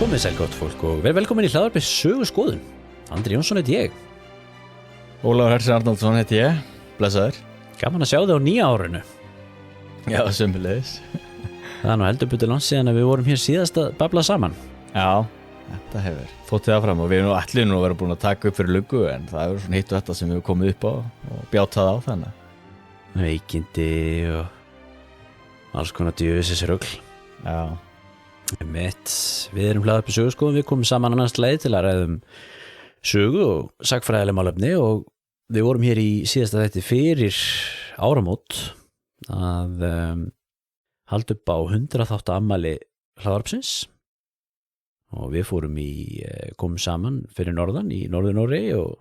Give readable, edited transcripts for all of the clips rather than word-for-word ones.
Komið sæl gott fólk og verið velkomin í hlaðvarpið Söguskoðun. Andri Jónsson heiti ég. Ólafur Hersir Arnaldsson heiti ég, blessaður. Gaman að sjá þig á nýja árinu. Já, sömuleiðis. Það er nú heldur betur langt síðan að við vorum hér síðast að babla saman. Já, þetta hefur þóttið áfram og við erum nú allir nú að vera búin að taka upp fyrir luggu en það hefur svona hitt og þetta sem við komið upp á og bjátað á þannig. Veikindi og alls konar djöfisins rugl. Já. Við erum hlaðvarpið Söguskoðun, við komum saman annars leið til að ræðum sögu og sagfræðileg málefni og við vorum hér í síðasta þætti fyrir áramót að halda upp á 100 þátta afmæli hlaðvarpsins og við fórum komum saman fyrir norðan í Norður-Noregi og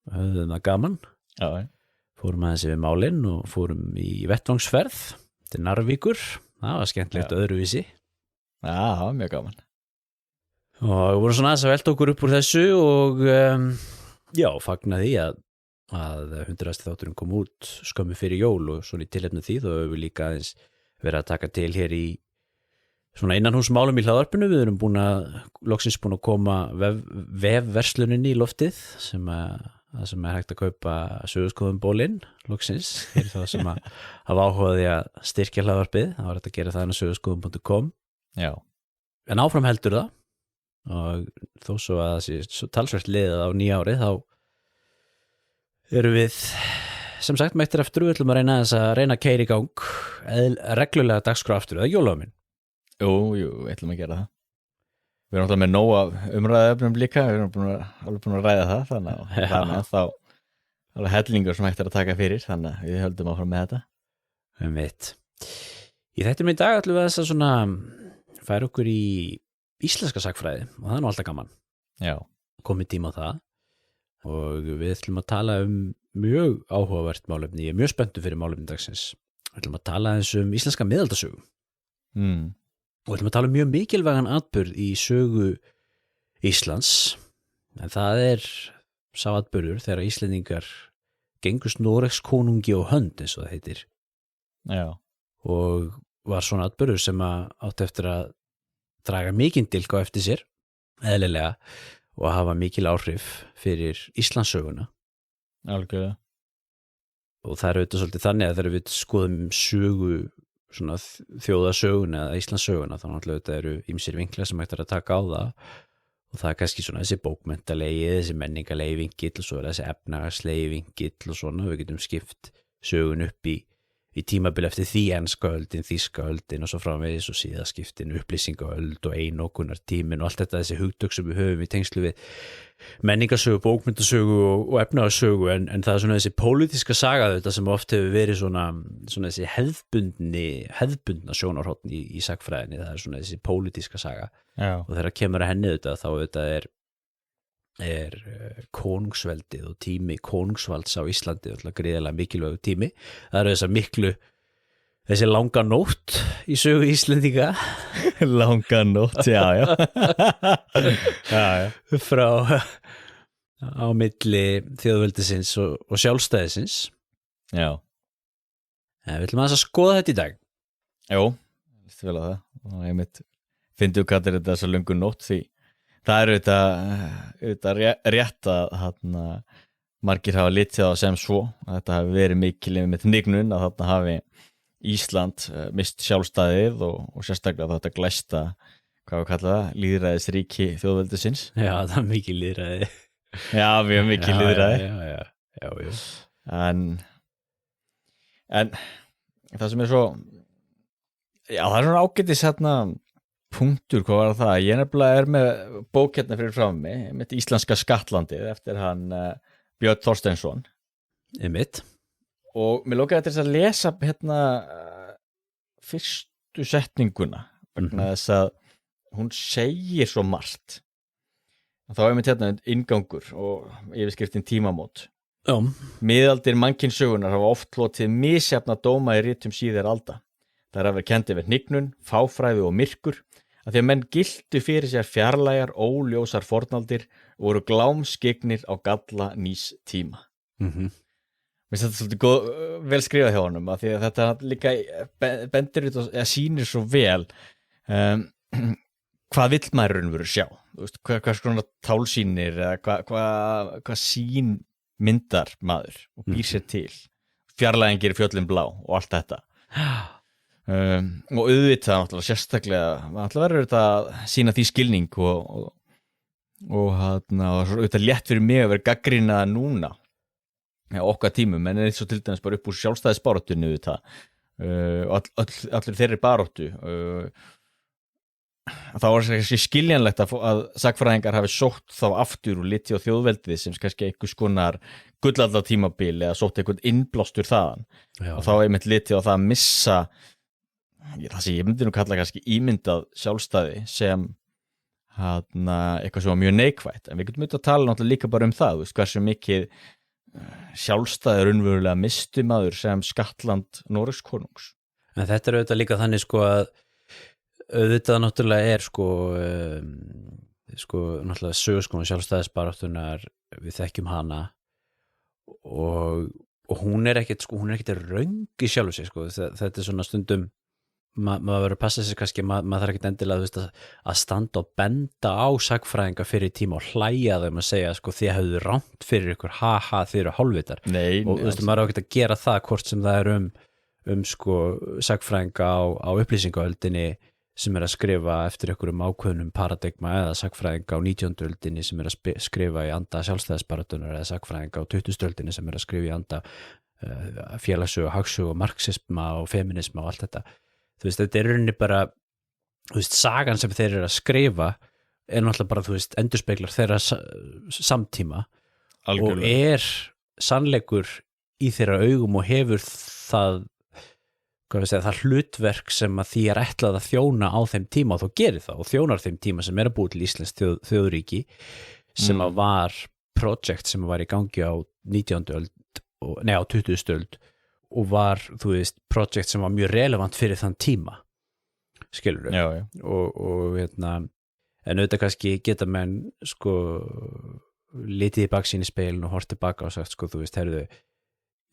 höfðum það gaman. Já. Fórum aðeins yfir málin og fórum í vettvangsferð til Narvíkur, það var skemmtilegt öðruvísi. Já, það var mjög gaman. Og við vorum svona aðeins að velta okkur upp úr þessu og já, fagna því að 100. þátturinn kom út skömmu fyrir jól og svona í tilefni því þá höfum við líka aðeins verið að taka til hér í svona innanhúsmálum í hlaðvarpinu. Við erum loksins búin að koma vefversluninni í loftið sem er hægt að kaupa Söguskoðun bólinn loksins fyrir það sem að hafa áhugaði að styrkja hlaðvarpið. Það var hægt að gera það inn á söguskoðun.com. Já. En áfram heldur það og þó svo að það sé talsvert liðið á nýja árið þá erum við sem sagt mættir eftir við ætlum að reyna að keyra í gang reglulega dagskrá aftur, eða jólaðu minn? Jú, við ætlum að gera það. Við erum alltaf með nóg af umræðuefnum líka, við erum alveg búin að ræða það þannig að þá alveg hellingur sem hægt er að taka fyrir þannig að við höldum áfram með þetta. Í þættinum í dag ætlum við að svona færa okkur í íslenska sagfræði og það er nú alltaf gaman. Já. Komið tíma á það og við ætlum að tala mjög áhugavert málefni. Ég er mjög spenntur fyrir málefni dagsins. Við ætlum að tala eins íslenska miðaldasögu. Og við ætlum að tala mjög mikilvægan atburð í sögu Íslands. En það er sá atburður þegar Íslendingar gengust Noregs konungi og hönd eins og það heitir. Já. Og var svona atburður sem átti eftir að draga mikinn dilk á eftir sér, eðlilega, og hafa mikil áhrif fyrir Íslandssöguna. Algjörlega. Og það er auðvitað svolítið þannig að þegar við skoðum sögu, svona þjóðasöguna eða Íslandssöguna, þá náttúrulega þetta eru ýmsir vinklar sem hægt er að taka á það og það er kannski svona þessi bókmenntalegi, þessi menningalegi vinkill og svo er þessi efnahagslegi vinkill og svona, við getum skipt sögun upp í tímabil eftir því enska öldin, þýska öldin og svo framvegis og síðaskiptin, upplýsingaöld og einokunar tímin og allt þetta þessi hugtök sem við höfum í tengslu við menningarsögu, bókmenntasögu og efnahagssögu en það er svona þessi pólitíska saga þetta sem oft hefur verið svona þessi hefðbundna sjónarhorn í sagfræðinni, það er svona þessi pólitíska saga. Já. Og þegar kemur að henni þetta þá þetta er konungsveldið og tími konungsvalds á Íslandi alltaf gríðarlega mikilvægur tími. Það eru þessi langa nótt í sögu Íslendinga. Langa nótt, já. Frá á milli þjóðveldisins og sjálfstæðisins. Já. Við ætlum að skoða þetta í dag. Jó, vistu vel á það og ég finnst þú kallir þetta svo löngu nótt því það er auðvitað rétt að margir hafa litið á sem svo að þetta hafi verið mikil með hnignun að þarna hafi Ísland mist sjálfstæðið og sérstaklega þetta glæsta, hvað við kalla það, lýðræðisríki þjóðveldisins. Já, það er mikil lýðræði. Já, við erum mikil lýðræði. Já. En það sem er svo, já það er svona ágætis punktur, hvað var það? Ég nefnilega er með bók hérna fyrir frá mig, með Íslenska skattlandið eftir hann Björn Þorsteinsson. Einmitt. Og mér lókaði til þess að lesa hérna fyrstu setninguna vegna þess að hún segir svo margt. Þá er mér hérna inngangur og yfirskriftin tímamót. Já. Miðaldir mannkynssögunar hafa oft hlotið misjafna dóma í ritum síðar alda. Það er að vera kennt yfir hnignun, fáfræði og myrkur, að því að menn giltu fyrir sér fjarlægar, óljósar fornaldir og voru glámskygnir á galla nýs tíma. Mér finnst þetta svolítið vel skrifað hjá honum, að því að þetta líka bendir út og sýnir svo vel hvað vill maður raunveru sjá, þú veist, hvað svona tálsýnir eða hvað sín myndar maður og býr sér til, fjarlægin gerir fjöllin blá og allt þetta og auðvitað náttúrulega sérstaklega, náttúrulega verður þetta að sýna því skilning og auðvitað létt fyrir mig að vera gagnrýna núna okkar tímum, en eins og til dæmis bara upp úr sjálfstæðisbaráttunni auðvitað allir þeirri baráttu þá var þessi skiljanlegt að sagnfræðingar hafi sótt þá aftur og liti á þjóðveldið sem kannski einhvers konar gullalda tímabil eða sótt einhvern innblástur þaðan og þá einmitt liti á það að missa það sem ég myndi nú kalla kannski ímyndað sjálfstæði sem eitthvað sem var mjög neikvætt, en við getum auðvitað að tala náttúrulega líka bara það, veist, hversu mikið sjálfstæði raunverulega misti maður sem skattland Noregs konungs. En þetta auðvitað líka þannig sko að auðvitað náttúrulega náttúrulega sögurskólan sjálfstæðisbaráttunnar, við þekkjum hana og hún ekkert röng í sjálfu sig sko, þetta svona stundum maður verður að passa sig kannski, maður þarf ekkert endilega að standa og benda á sagnfræðinga fyrir tíma og hlæja þeim að segja sko þið hefðu rámt fyrir ykkur, haha þið eru hálfvitar og þú veist maður á ekkert að gera það hvort sem það sko sagnfræðinga á upplýsingaöldinni sem að skrifa eftir einhverjum ákveðnum paradigma eða sagnfræðinga á 19. öldinni sem að skrifa í anda sjálfstæðisbaráttunnar eða sagnfræðinga á 20. öldinni sem að skrifa í anda félagssögu, hagsögu og marxisma og feminisma og allt þetta. Þú veist, þetta rauninni bara, þú veist, sagan sem þeir eru að skrifa náttúrulega bara, þú veist, endurspeglar þeirra samtíma Algjörlega. og sannleikur í þeirra augum og hefur það, það hlutverk sem að því ætlað að þjóna á þeim tíma og þó gerir það og þjónar þeim tíma sem að búið til Íslands þjóðríki sem að var projekt sem var í gangi á 19. öld, á 20. öld og var, þú veist, projekt sem var mjög relevant fyrir þann tíma skilur Já. og en auðvitað kannski geta menn sko litið í baksýn í speilin og hort tilbaka og sagt sko, þú veist, heyrðu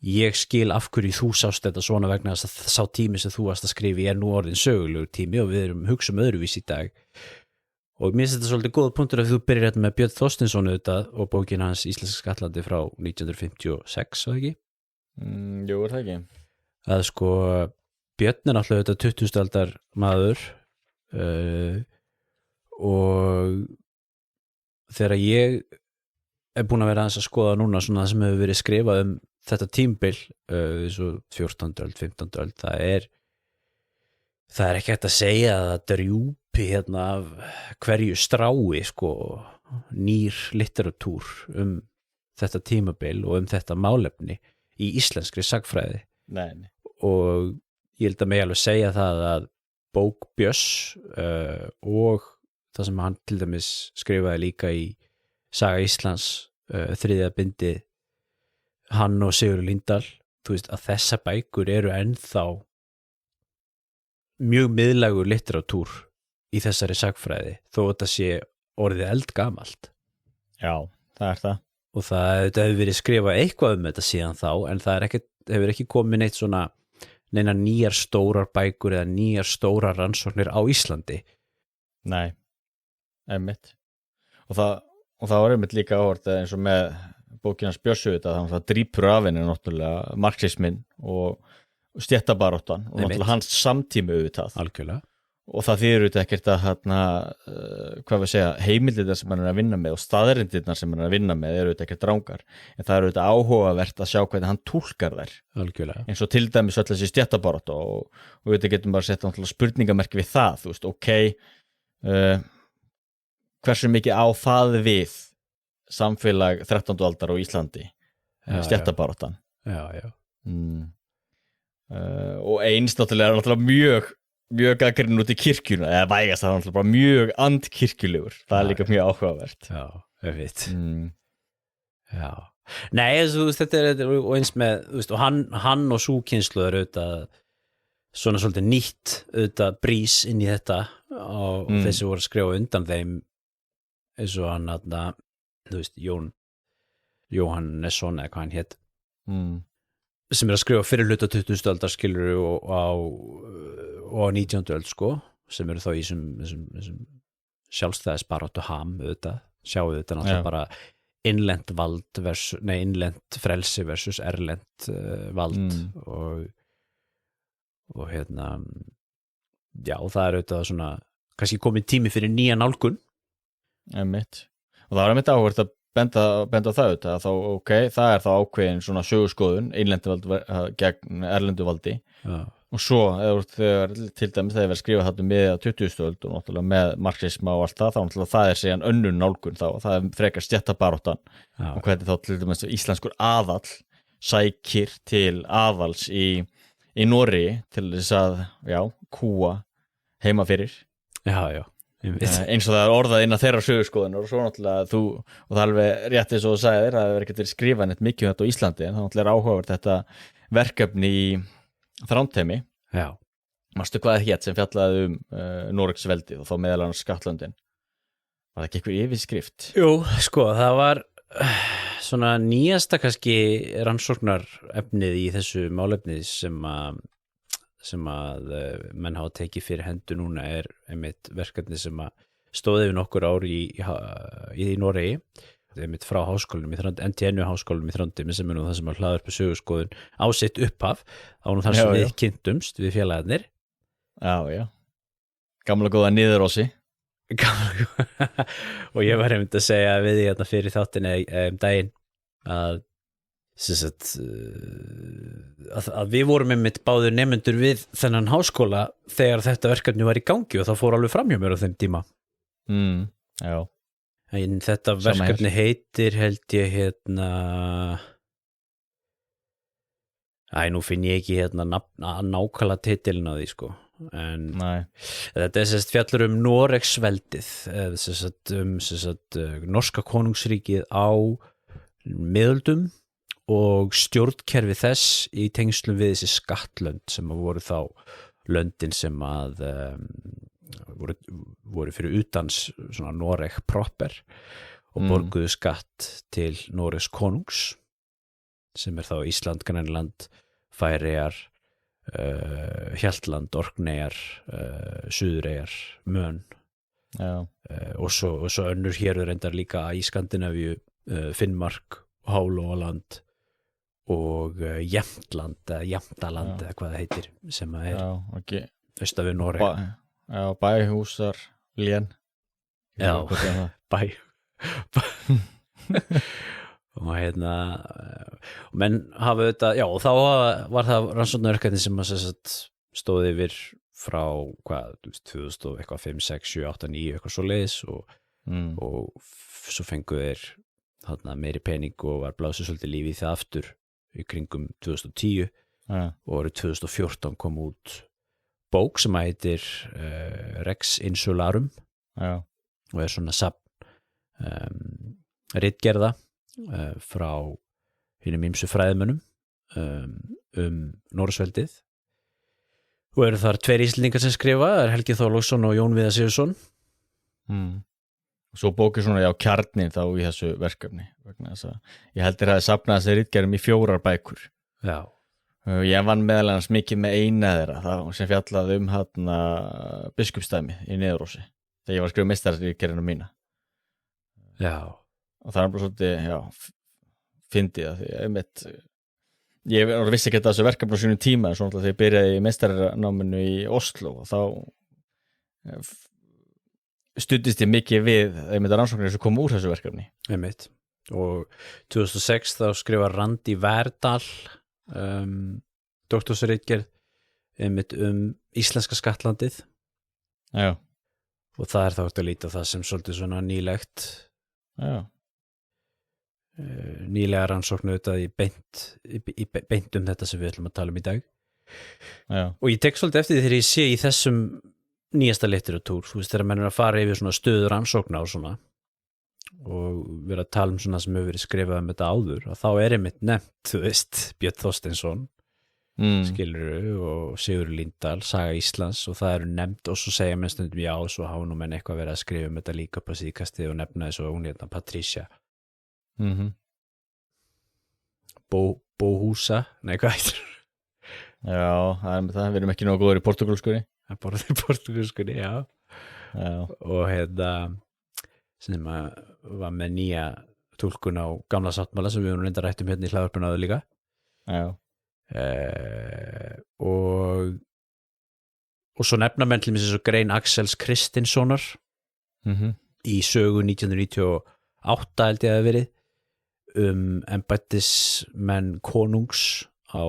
ég skil af hverju þú sást þetta svona vegna þess að sá tími sem þú varst að skrifa nú orðin sögulegur tími og við hugsa öðruvís í dag og mér finnst þetta svolítið góð punktur að þú byrjar þetta með Björn Þorsteinsson auðvitað og bókin hans Íslenska skattlandi frá 1956, var ekki? Jú, það ekki. Að sko Björn náttúrulega þetta 20. aldar maður og þegar ég búin að vera aðeins að skoða núna svona það sem hefur verið skrifað þetta tímabil svo 14. öld, 15. öld það er ekki hægt að segja að það drjúpi hérna af hverju strái sko nýr litteratúr þetta tímabil og þetta málefni í íslenskri sagfræði Nei. og ég held að mig alveg segja það að bók Björns og það sem hann til dæmis skrifaði líka í Saga Íslands 3. bindi hann og Sigurður Líndal, þú veist að þessa bækur eru ennþá mjög miðlægur litteratúr í þessari sagfræði þó þetta sé orðið eldgamalt. Já, það er það. Og það hefur verið skrifað eitthvað þetta síðan þá, en það hefur ekki komið neitt svona neina nýjar stórar bækur eða nýjar stórar rannsóknir á Íslandi. Nei, einmitt. Og það var einmitt líka áhort eins og með bókinans Björns það drýpur af henni náttúrulega marxismin og stéttabaráttan og náttúrulega hans samtími auðvitað. Algjörlega. Og það þýðir auðvitað ekkert að hvað við segja, heimildirnar sem hann er að vinna með og staðreyndirnar sem hann er að vinna með eru auðvitað ekkert rangar, en það er auðvitað áhugavert að sjá hvernig hann túlkar þær. Algjörlega. Eins og til dæmis öll þessi stéttabarátta og auðvitað getum bara að setja náttúrulega spurningamerki við það, þú veist, hversu mikið á það við samfélag 13. aldar á Íslandi, stéttabaráttan. Já. Og eins náttúrulega mjög gaggrinn út í kirkjuna eða vægast það er náttúrulega bara mjög andkirkjulegur, það er líka mjög áhugavert. Já, ég veit. Já. Nei, þú veist, þetta er og eins með, þú veist, og hann og sú kynslóð er auðvitað svona svolítið nýtt auðvitað brís inn í þetta og þessi voru að skrifa undan þeim eins og hann þú veist, Jóhannesson eða hvað hann hét sem er að skrifa fyrir hluta 20. aldar skilur og á 19. öld sko sem eru þá í þessum sjálfstæðisbaráttu auðvitað, sjáu þetta náttúrulega bara innlent vald innlent frelsi versus erlent vald og hérna já, það auðvitað svona kannski komið tími fyrir nýja nálgun Einmitt. Og það var einmitt áhvert að benda á það auðvitað, þá það þá ákveðin svona söguskoðun, innlendu vald gegn erlendu valdi og svo þegar til dæmis þegar verið skrifað þarna með að 20. öld og náttúrulega með marxisma og allt það, þá náttúrulega það síðan önnur nálgun þá, það frekar stéttabaráttan og hvernig þá til dæmis íslenskur aðall sækir til aðals í Noregi til þess að, kúa heima fyrir. Já. Eins og það orðað innan þeirra sögurskoðunar og svo náttúrulega og það alveg rétt eins og þú sagðir að það verður ekki til skrifa neitt mikið um þetta á Íslandi en það náttúrulega áhugavert þetta verkefni í Þrándheimi. Já. Manstu hvað það hét sem fjallaði Noregsveldið og þá meðal annars Skattlöndin? Var það ekki eitthvað yfirskrift? Jú, sko, það var svona nýjasta kannski rannsóknarefnið í þessu málefnið sem að menn hafa tekið fyrir hendur núna einmitt verkefni sem að stóði yfir nokkur ár í Noregi einmitt frá háskólanum í Þrándheimi, NTNU háskólanum í Þrándheimi sem nú það sem að hlaða upp söguskoðun á sitt upphaf á nú þar sem við kynntumst við félagarnir. Já. Gamla góða niðurósi. Og ég var einmitt að segja við því hérna fyrir þáttinni daginn að við vorum einmitt báðir nemendur við þennan háskóla þegar þetta verkefni var í gangi og það fór alveg framhjá mér á þeim tíma. Já. En þetta verkefni heitir held ég nú finn ég ekki nákvæmlega titilin á því sko. En þetta sérst fjallur Noregsveldið norska konungsríkið á miðöldum og stjórnkerfi þess í tengslum við þessi skattlönd sem voru þá löndin sem að voru fyrir utans svona Noreg proper og borguðu skatt til Noregs konungs sem þá Ísland, Grænland, Færeyjar, Hjaltland, Orkneyjar, Suðureyjar, Mön og svo önnur hér reyndar líka í Skandinavíu, Finnmark, Hálóaland og Jämtland eða Jämtaland eða hvað það heitir sem að austan við Noreg. Bæhúsar lén. Já, bæ og menn hafa þetta, og þá var það rannsóknarverkefni sem að stóði yfir frá 2005, 6, 7, 8, 9 eitthvað svoleiðis og svo fengu þeir meiri pening og var blásið svolítið lífi í það aftur í kringum 2010 og árið 2014 kom út bók sem heitir Rex Insularum og svona safn ritgerða frá hinum ýmsu fræðimönnum Noregsveldið og eru þar tveir Íslendingar sem skrifa, Helgi Þorláksson og Jón Viðar Sigurðsson. Svo bókir svona kjarnin þá í þessu verkefni vegna þess að ég heldur að það safnaði þessi ritgerðum í 4 bækur. Já. Ég vann meðal annars mikið með eina þeirra sem fjallaði biskupsdæmi í Niðurósi þegar ég var að skrifa meistarritgerðina mína. Já. Og það bara svolítið, fyndið að því ég vissi ekki þessu verkefni á sínum tíma en svona þegar ég byrjaði í meistaranáminu í Oslo og þá studdist ég mikið við rannsóknir sem kom úr þessu verkefni. Einmitt. Og 2006 þá skrifa Randi Verdal doktorsritgerð einmitt íslenska skattlandið. Já. Og það þá að líta það sem svolítið svona nýlegt. Já. Nýlega rannsóknu þetta í beint þetta sem við ætlum að tala í dag. Já. Og ég tek svolítið eftir því þegar ég sé í þessum nýjasta litteratúr, þú veist, þegar menn að fara yfir svona stöður rannsókna og svona og vera að tala svona sem hefur verið skrifað þetta áður, og þá einmitt nefnt, þú veist, Björn Þorsteinsson skilurðu, og Sigurður Líndal, Saga Íslands, og það eru nefnt og svo segja menn stundum og svo hafa nú menn eitthvað verið að skrifa þetta líka upp á síðkastið og nefna þessu og hún Patricia Bóhúsa, nei hvað heitir Já, það við erum ekki nógu góður í portugalskunni. Það borðið í portugalskunni, já. og sem var með nýja túlkun á gamla sáttmála sem við höfum reyndar rætt hérna í hlaðvarpinu áður líka og svo nefna menn til mér svo grein Axels Kristinssonar í sögu 1998 held ég að hafi verið embættismenn konungs á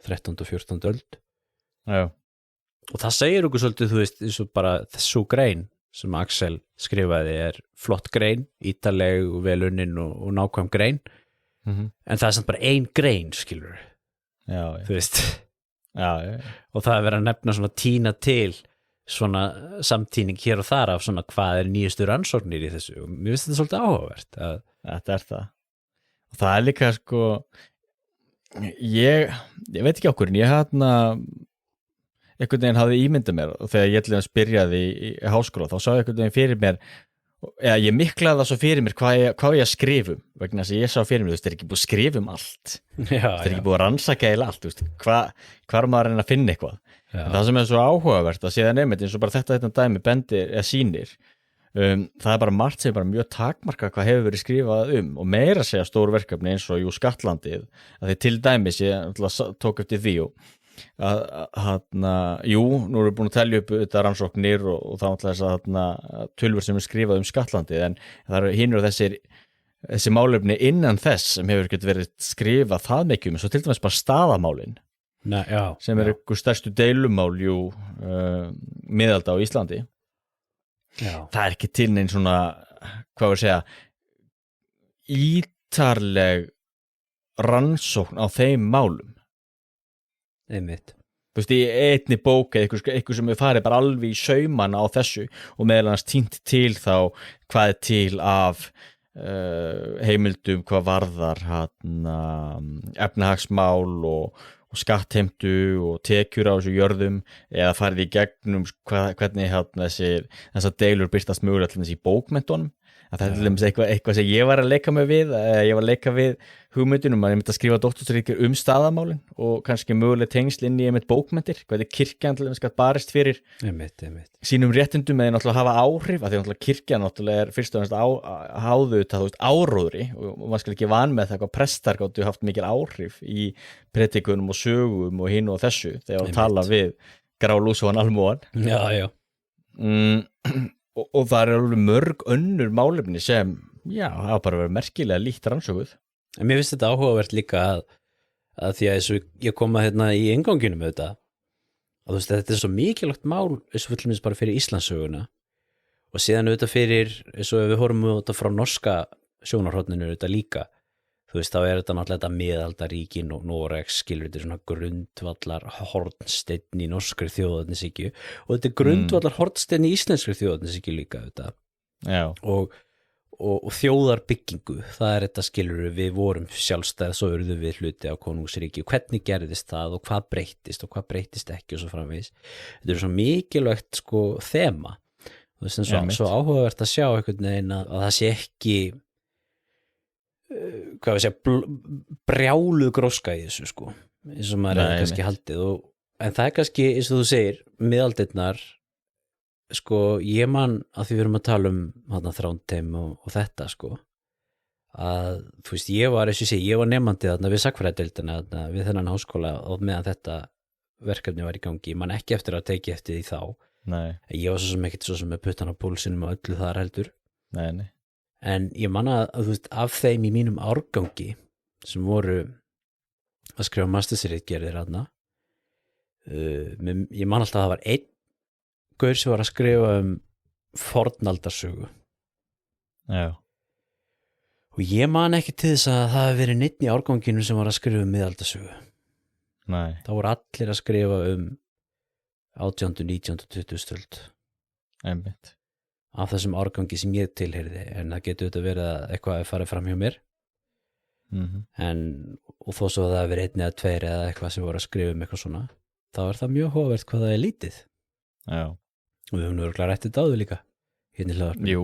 13. og 14. öld og það segir okkur svolítið, þú veist, eins og bara þessu grein sem Axel skrifaði flott grein, ítaleg og vel unnin og nákvæm grein en það samt bara ein grein, skilur þú veist og það verið að nefna svona tína til svona samtíning hér og þar af svona hvað nýjustu rannsóknir í þessu og mér finnst þetta svolítið áhugavert Þetta það og það líka sko ég veit ekki okkur en ég einhvern veginn hafði ímyndað mér og þegar ég ætlaði að spyrjaði í háskóla þá sá ég einhvern veginn fyrir mér ég miklaði það svo fyrir mér hvað ég að skrifa vegna þess að ég sá fyrir mér, þú veist, er ekki búið að skrifa allt það er ekki búið að rannsaka eða allt, þú veist, hvar maður að reyna að finna eitthvað en það sem svo áhugavert að séða nefnt eins og bara þetta dæmi bendir eða sýnir það bara margt sem bara mjög takmarka hvað hefur verið skrifað og meira segja stóru verkefni eins og Skatlandið að því til dæmis ég tók eftir því og nú erum við búin að telja upp þetta rannsóknir og þá ætla þess að tölvur sem er skrifað Skatlandið en það eru hinur þessi málefni innan þess sem hefur ekki verið skrifað það mikið svo til dæmis bara staðamálin sem er ykkur stærstu deilumál miðalda á Íslandi það er ekki til neinn svona hvað var að segja ítarleg rannsókn á þeim málum einmitt þú veist, í einni bók eða eitthvað sem við farið bara alveg í sauman á þessu og meðal annars tínt til þá hvað til af heimildum hvað varðar efnahagsmál og skattheimtu og tekjur á þessu jörðum eða farið í gegnum hvernig þessar deilur birtast mögulega til þessi í bókmenntunum að það er til dæmis eitthvað sem ég var að leika mig við ég var að leika við hugmyndunum að ég myndi að skrifa doktorsritgerð staðamálin og kannski mögulega tengsl inn í einmitt bókmenntir, hvernig kirkjan til dæmis gat barist fyrir sínum réttindum eða náttúrulega hafa áhrif að því náttúrulega kirkjan náttúrulega fyrir stöðast háðu áróðri og maður skal ekki van með það hvað prestar gáttu haft mikil áhrif í predikunum og sögum og hinn og þessu þegar að tala við grálúsóan almúan og það alveg mörg önnur málefni sem, hafa bara verið merkilega líkt rannsökuð. En mér finnst þetta áhugavert líka að því að eins og ég kom að í innganginum með þetta, að þú veist, þetta svo mikilvægt mál eins og fullmins bara fyrir Íslandssöguna og síðan auðvitað fyrir, eins og við horfum auðvitað frá norska sjónarhorninu auðvitað líka, þú veist, þá þetta náttúrulega þetta miðaldaríkin og Noregs skilur þetta svona grundvallar hornsteinn í norskri þjóðernishyggju og þetta grundvallar hornsteinn í íslenskri þjóðernishyggju líka auðvitað og þjóðarbyggingu, það þetta skilur við vorum sjálfstæð, svo urðu við hluti á konungsríki, hvernig gerðist það og hvað breyttist ekki og svo framvegis. Þetta svo mikilvægt sko þema, þú veist, svo áhugavert að sjá einhvern veginn að það sé ekki hvað við segja brjáluð gróska í þessu sko eins og maður kannski haldið en það kannski eins og þú segir miðaldirnar sko ég man að því við erum að tala Þrándheim og þetta sko að þú veist ég var nemandi þarna við sagnfræðideildina við þennan háskóla og meðan þetta verkefni var í gangi, man ekki eftir að teki eftir því þá ég var svo sem ekkert svo sem með puttan á púlsinum og öllu þar heldur en ég man að þú veist af þeim í mínum árgangi sem voru að skrifa mastersritgerðir þarna ég man alltaf að það var einn gaur sem var að skrifa fornaldarsögu og ég man ekki til þess að það hefði verið neitt í árganginu sem var að skrifa miðaldarsögu þá voru allir að skrifa 18., 19. og 20. öld einmitt af þessum árgangi sem ég tilheyrði en það getur þetta verið að eitthvað að fara fram hjá mér og þó svo að það verið 1 eða 2 eða eitthvað sem voru að skrifa eitthvað svona þá það mjög hófvert hvað það lítið og við höfum örugglega rætt þetta áður líka hérna í hlaðvarpinu. Jú,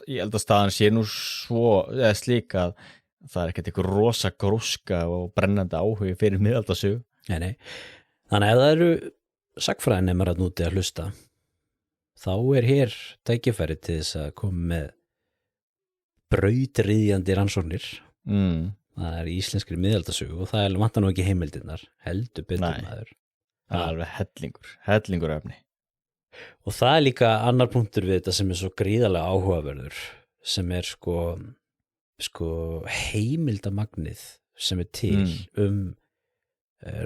ég held að staðan sé nú svo eða slík að það ekkert eitthvað rosa gróska og brennandi áhugi fyrir miðaldasögu. Nei. Þannig að ef það eru sagfræðinemar að núti að hlusta, þá hér tækifæri til þess að koma með brautryðjandi rannsóknir. Það íslenskri miðaldasögu og það vantar nú ekki heimildirnar, heldur betur maður. Það alveg hellingur efni. Og það líka annar punktur við þetta sem svo gríðarlega áhugaverður, sem sko heimildamagnið sem til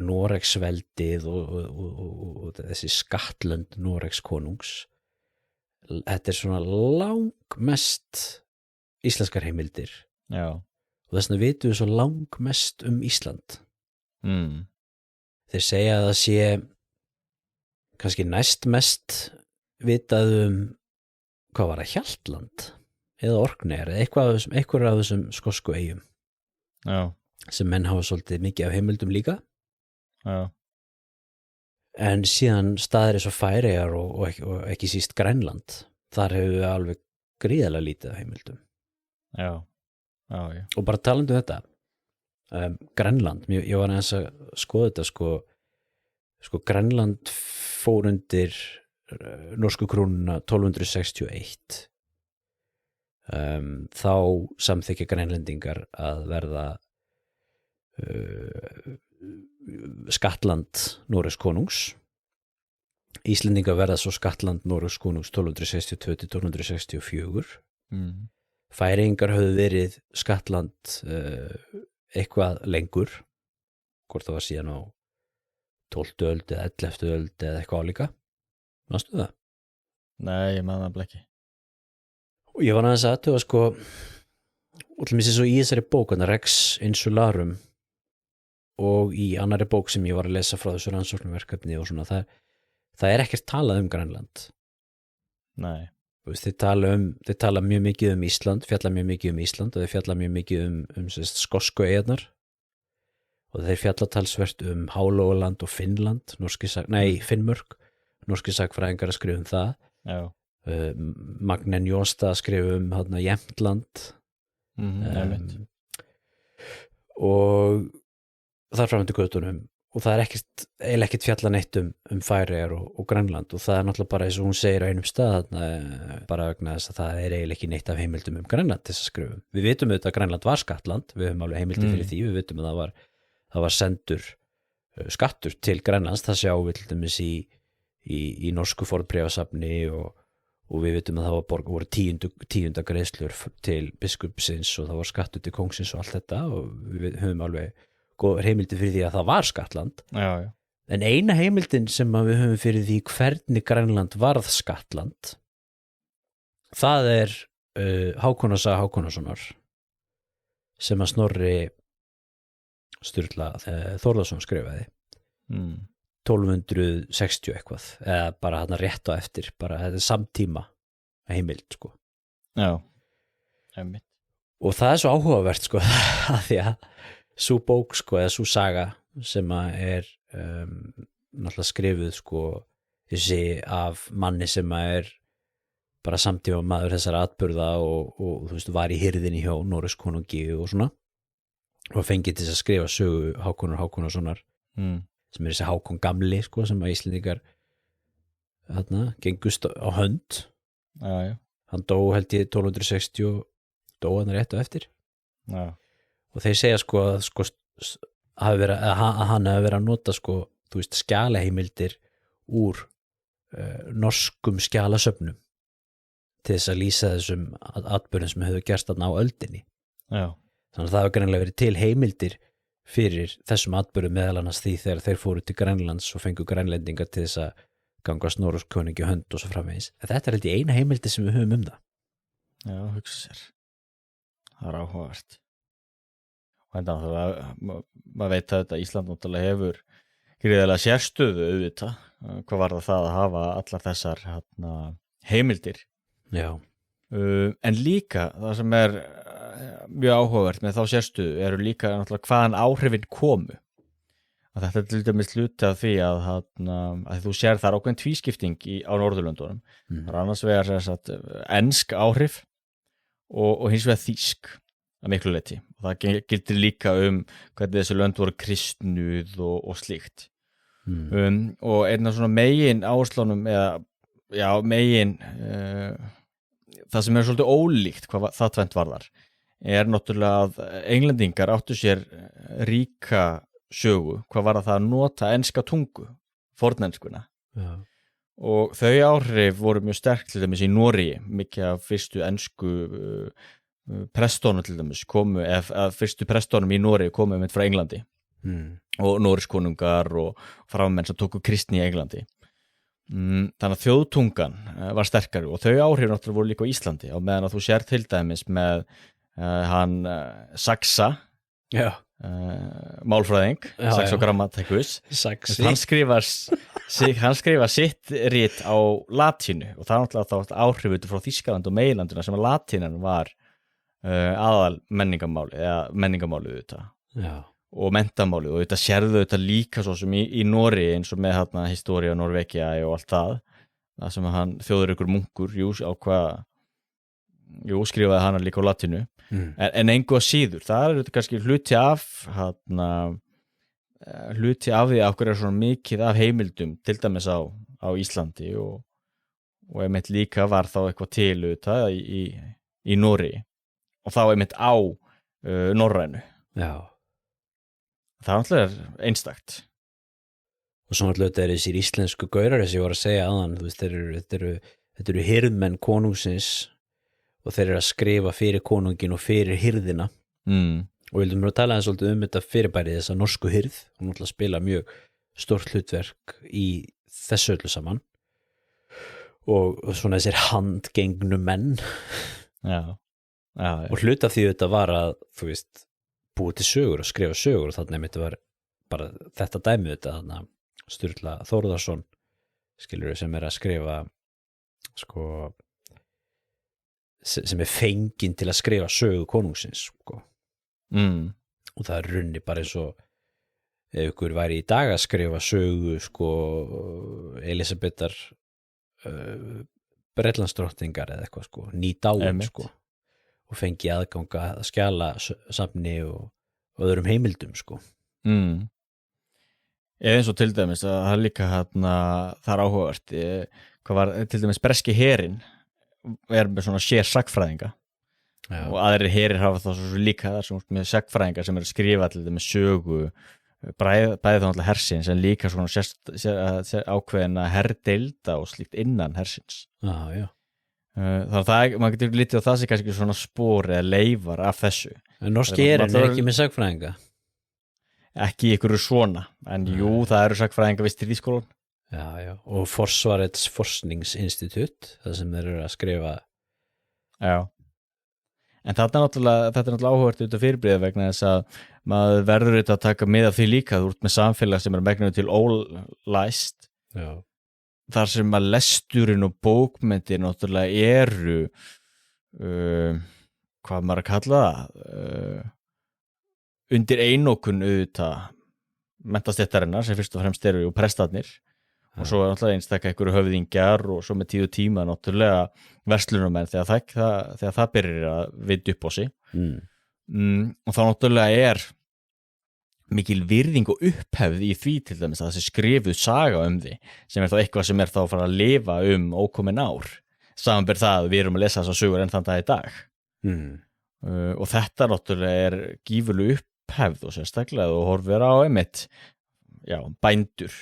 Noregsveldið og þessi skattlönd Noregs konungs. Þetta svona langmest íslenskar heimildir. Já. Og þess vegna vitum við svo langmest Ísland. Þeir segja að það sé kannski næstmest vitað hvað var það, Hjaltland eða Orkneyjar eða eitthvað af þessum skosku eyjum. Já. Sem menn hafa svolítið mikið af heimildum líka. Já. En síðan staðir eins og Færeyjar og ekki síst Grænland. Þar hefur við alveg gríðarlega lítið af heimildum. Já. Og bara talandi þetta, Grænland, ég var aðeins að skoða þetta, sko Grænland fór undir norsku krónuna 1261. Þá samþykkja Grænlendingar að verða skattland Noregs konungs. Íslendingar verða svo skattland Noregs konungs 1262 til 1264. Færeyingar höfðu verið skattland eitthvað lengur, hvort það var síðan á 12. öld eða 11. öld eða eitthvað álíka. Manstu það? Nei, ég man það ekki. Og ég var aðeins aðtuga og til mér sé svo í þessari bók, Rex Insularum, og í annari bók sem ég var að lesa frá þessu rannsóknarverkefni og svona, það ekkert talað Grænland. Nei. Þeir tala mjög mikið Ísland, fjalla mjög mikið Ísland og þeir fjalla mjög mikið skosku eyjarnar og þeir fjalla talsvert Hálóland og Finnland, Finnmörk, norski sagfræðingar að skrifa það. Já. Magnen Jósta að skrifa Jämtland. Og þar fram til götunum og það eiginlega ekkert fjalla neitt Færeyjar og Grænland og það náttúrulega bara eins og hún segir á einum stað bara vegna þess að það eiginlega ekki neitt af heimildum Grænland til þess að skrifa. Við vitum auðvitað að Grænland var skattland, við höfum alveg heimildir fyrir því, við vitum að það var sendur skattur til Grænlands, það sjáum við til dæmis í norsku fornbréfasafni og við vitum að það voru tíunda greiðslur til biskupsins og það var skattur til kóngsins og allt þetta og við höfum alveg góðar heimildir fyrir því að það var skattland. Já. En eina heimildin sem við höfum fyrir því hvernig Grænland varð skattland, það Hákonarsaga Hákonarsonar sem að Snorri Sturla Þórðarson skrifaði 1260 eitthvað eða bara rétt á eftir, bara þetta samtíma heimild Já, heimild. Og það svo áhugavert að því að sú bók eða sú saga sem að náttúrulega skrifuð þessi af manni sem að bara samtíma maður þessara atburða og þú veist var í hirðinni hjá Noregs konungi og svona og fengið til að skrifa sögu Hákonarsonar sem þessi Hákon gamli sem að Íslendingar gengust á hönd. Já. Hann dó held ég 1260 dó hann rétt á eftir. Já. Og þeir segja að hann hafi verið að nota þú veist skjalaheimildir úr norskum skjalasöfnum til þess að lýsa þessum atburðum sem hefur gerst þarna á öldinni. Já. Þannig að það hafa greinilega verið til heimildir fyrir þessum atburðum meðal annars því þegar þeir fóru til Grænlands og fengu Grænlendingar til þess að gangast Noregs konungi hönd og svo framvegis. Þetta held ég eina heimildi sem við höfum það. Já, hugsa sér. Það áhugavert. Og maður veit að þetta Ísland náttúrulega hefur gríðarlega sérstöðu auðvitað, hvað var það að hafa allar þessar heimildir. Já. En líka það sem mjög áhugavert með þá sérstöðu eru líka náttúrulega hvaðan áhrifin komu. Að þetta til dæmis hluti af því að þú sér þar ákveðin tvískipting á Norðurlöndunum. Það annars vegar ensk áhrif og hins vegar þýsk að miklu leyti og það gildir líka hvernig þessi lönd voru kristnuð og slíkt og einn af svona megin áherslunum megin það sem svolítið ólíkt hvað það tvennt varðar náttúrulega að Englendingar áttu sér ríka sögu hvað var það að nota enska tungu fornenskuna og þau áhrif voru mjög sterk til dæmis í Noregi mikið af fyrstu ensku prestónum til dæmis komu eða fyrstu prestónum í Noregi komu einmitt frá Englandi og Noregskonungar og framenn sem tóku kristni í Englandi þannig að þjóðtungan var sterkari og þau áhrif náttúrulega voru líka á Íslandi á meðan að þú sér til dæmis með hann Saxa málfræðing Saxo Grammaticus hann skrifar sitt rit á latínu og það er náttúrulega þá áhrif út frá Þýskaland og Meilanduna sem að latínan var aðal menningamálið þetta og mentamálið og þetta sérðu þetta líka svo sem í Noregi eins og með hérna Historia Norvegia og allt það sem hann þjóðríkur munkur skrifaði hana líka á latínu en engu að síður það er þetta kannski hluti af því af hverju svona mikið af heimildum til dæmis á Íslandi og einmitt líka var þá eitthvað til þetta í Noregi og þá einmitt á norrænu það náttúrulega einstakt og svo náttúrulega þessir íslensku gaurar sem ég var að segja áðan þetta eru hirðmenn konungsins og þeir eru að skrifa fyrir konungin og fyrir hirðina og vildum við tala svolítið þetta fyrirbæri þessa norsku hirð og náttúrulega spila mjög stórt hlutverk í þessu öllu saman og svona þessir handgengnu menn og hluta því þetta var að þú veist búið til sögur og skrifa sögur og þannig að þetta var bara þetta dæmi þetta þannig að Sturla Þórðarsson skilur sem að skrifa sko sem fenginn til að skrifa sögu konungsins sko. Og það er runni bara eins og ef ykkur væri í dag að skrifa sögu sko Elisabetar Bretlandsdrottningar eða eitthvað sko nýdáin sko og fengi aðganga að skjala safni og öðrum heimildum sko. Eins og til dæmis að það líka það er áhugavert hvað var til dæmis breski herinn með svona sakfræðinga og aðrir herir hafa þá svo líka þar sem með sakfræðingar sem eru að skrifa til dæmis sögu bæði þá náttúrulega hersins en líka svona ákveðina herdeilda og slíkt innan hersins þannig að maður getur litið á það sem kannski svona spor eða leifar af þessu en norski herinn ekki með sakfræðinga ekki ykkur svona en jú það eru sakfræðinga vistir í skólan og Forsvarets forskningsinstitut það sem þeir eru að skrifa en þetta er náttúrulega áhugavert út af fyrirbrigði vegna þess að maður verður að taka mið af því líka þú ert með samfélag sem er megnuð til ólæst þar sem að lesturinn og bókmenntir náttúrulega eru hvað maður að kalla það undir einokun auðvitað mentastéttarinnar sem fyrst og fremst eru og prestarnir og svo er náttúrulega einstaklega einhverju höfðingjar og svo með tíu tíma náttúrulega verslunumenn þegar það byrjar að vinda upp á sig og þá náttúrulega er mikil virðing og upphefð í því til dæmis að þessi skrifuð saga því sem er þá eitthvað sem er þá að fara að lifa ókomin ár samanber það við erum að lesa þessar sögur enn þann dag í dag og þetta náttúrulega er gífurleg upphefð og sérstaklega og horfir á einmitt bændur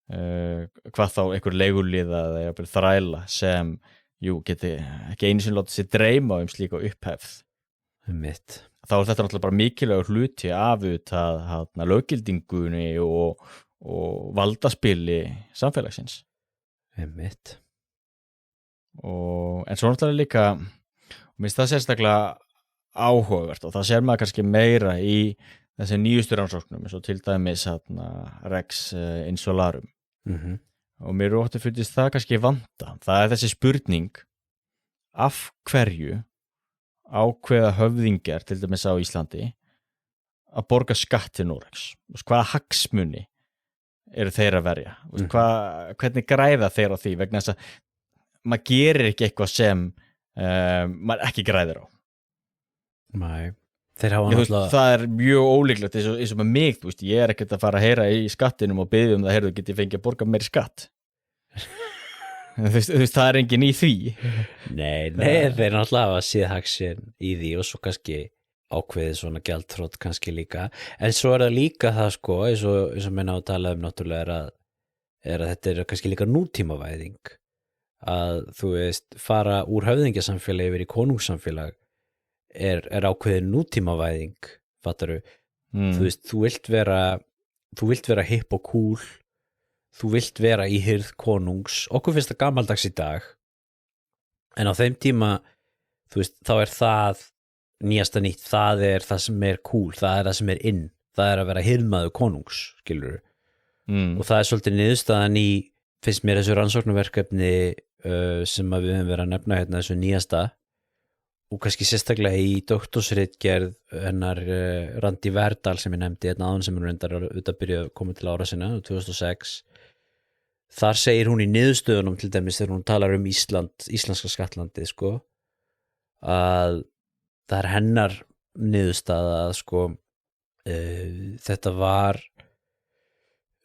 hvað þá einhver leiguliða eða þræla sem geti ekki einu sinni látið sér dreyma slíka upphefð þá er þetta náttúrulega bara mikilvægur hluti af löggildingunni og valdaspili samfélagsins en svo náttúrulega líka minnst það sérstaklega áhugavert og það sér maður kannski meira í þessi nýjustu rannsóknum eins og til dæmis Rex Insularum og mér ótti fundist það kannski vanta það er þessi spurning af hverju ákveða höfðingjar til dæmis á Íslandi að borga skatt til Noregs hvaða hagsmuni eru þeir að verja hvernig græða þeir á því vegna þess að maður gerir ekki eitthvað sem maður ekki græðir á þeir hafa Þú veist, náttúrulega það er mjög ólíklegt eins og með mig, þú veist, ég er ekkert að fara að heyra í skattinum og biðja það, heyrðu, get ég fengið að borga meiri skatt þú veist, það er engin í því nei, þeir náttúrulega hafa séð hagsinn í því og svo kannski ákveðið svona gjaldþrot kannski líka, en svo það líka það sko, eins og menn á að tala náttúrulega er að þetta er kannski líka nútímavæðing að þú veist, fara úr höfðingjasamfélagi yfir í konungssamfélag er ákveðin nútímavæðing, fattaru þú veist, þú vilt vera hipp og cool, þú vilt vera í hirð konungs, okkur finnst það gamaldags í dag en á þeim tíma þú veist, þá er það nýjasta nýtt, það er það sem er cool, það er það sem er inn, það er að vera hirðmaður konungs, skilur og það er svolítið niðurstaðan í, finnst mér þessu rannsóknarverkefni sem að við höfum verið að nefna hérna þessu nýjasta og kannski sérstaklega í doktorsritgerð hennar Randi Verdal sem ég nefndi hérna áðan sem hún reyndar auðvitað byrja að koma til ára sinna 2006 þar segir hún í niðurstöðunum til dæmis þegar hún talar um íslenska skattlandið sko að það er hennar niðurstaða að sko þetta var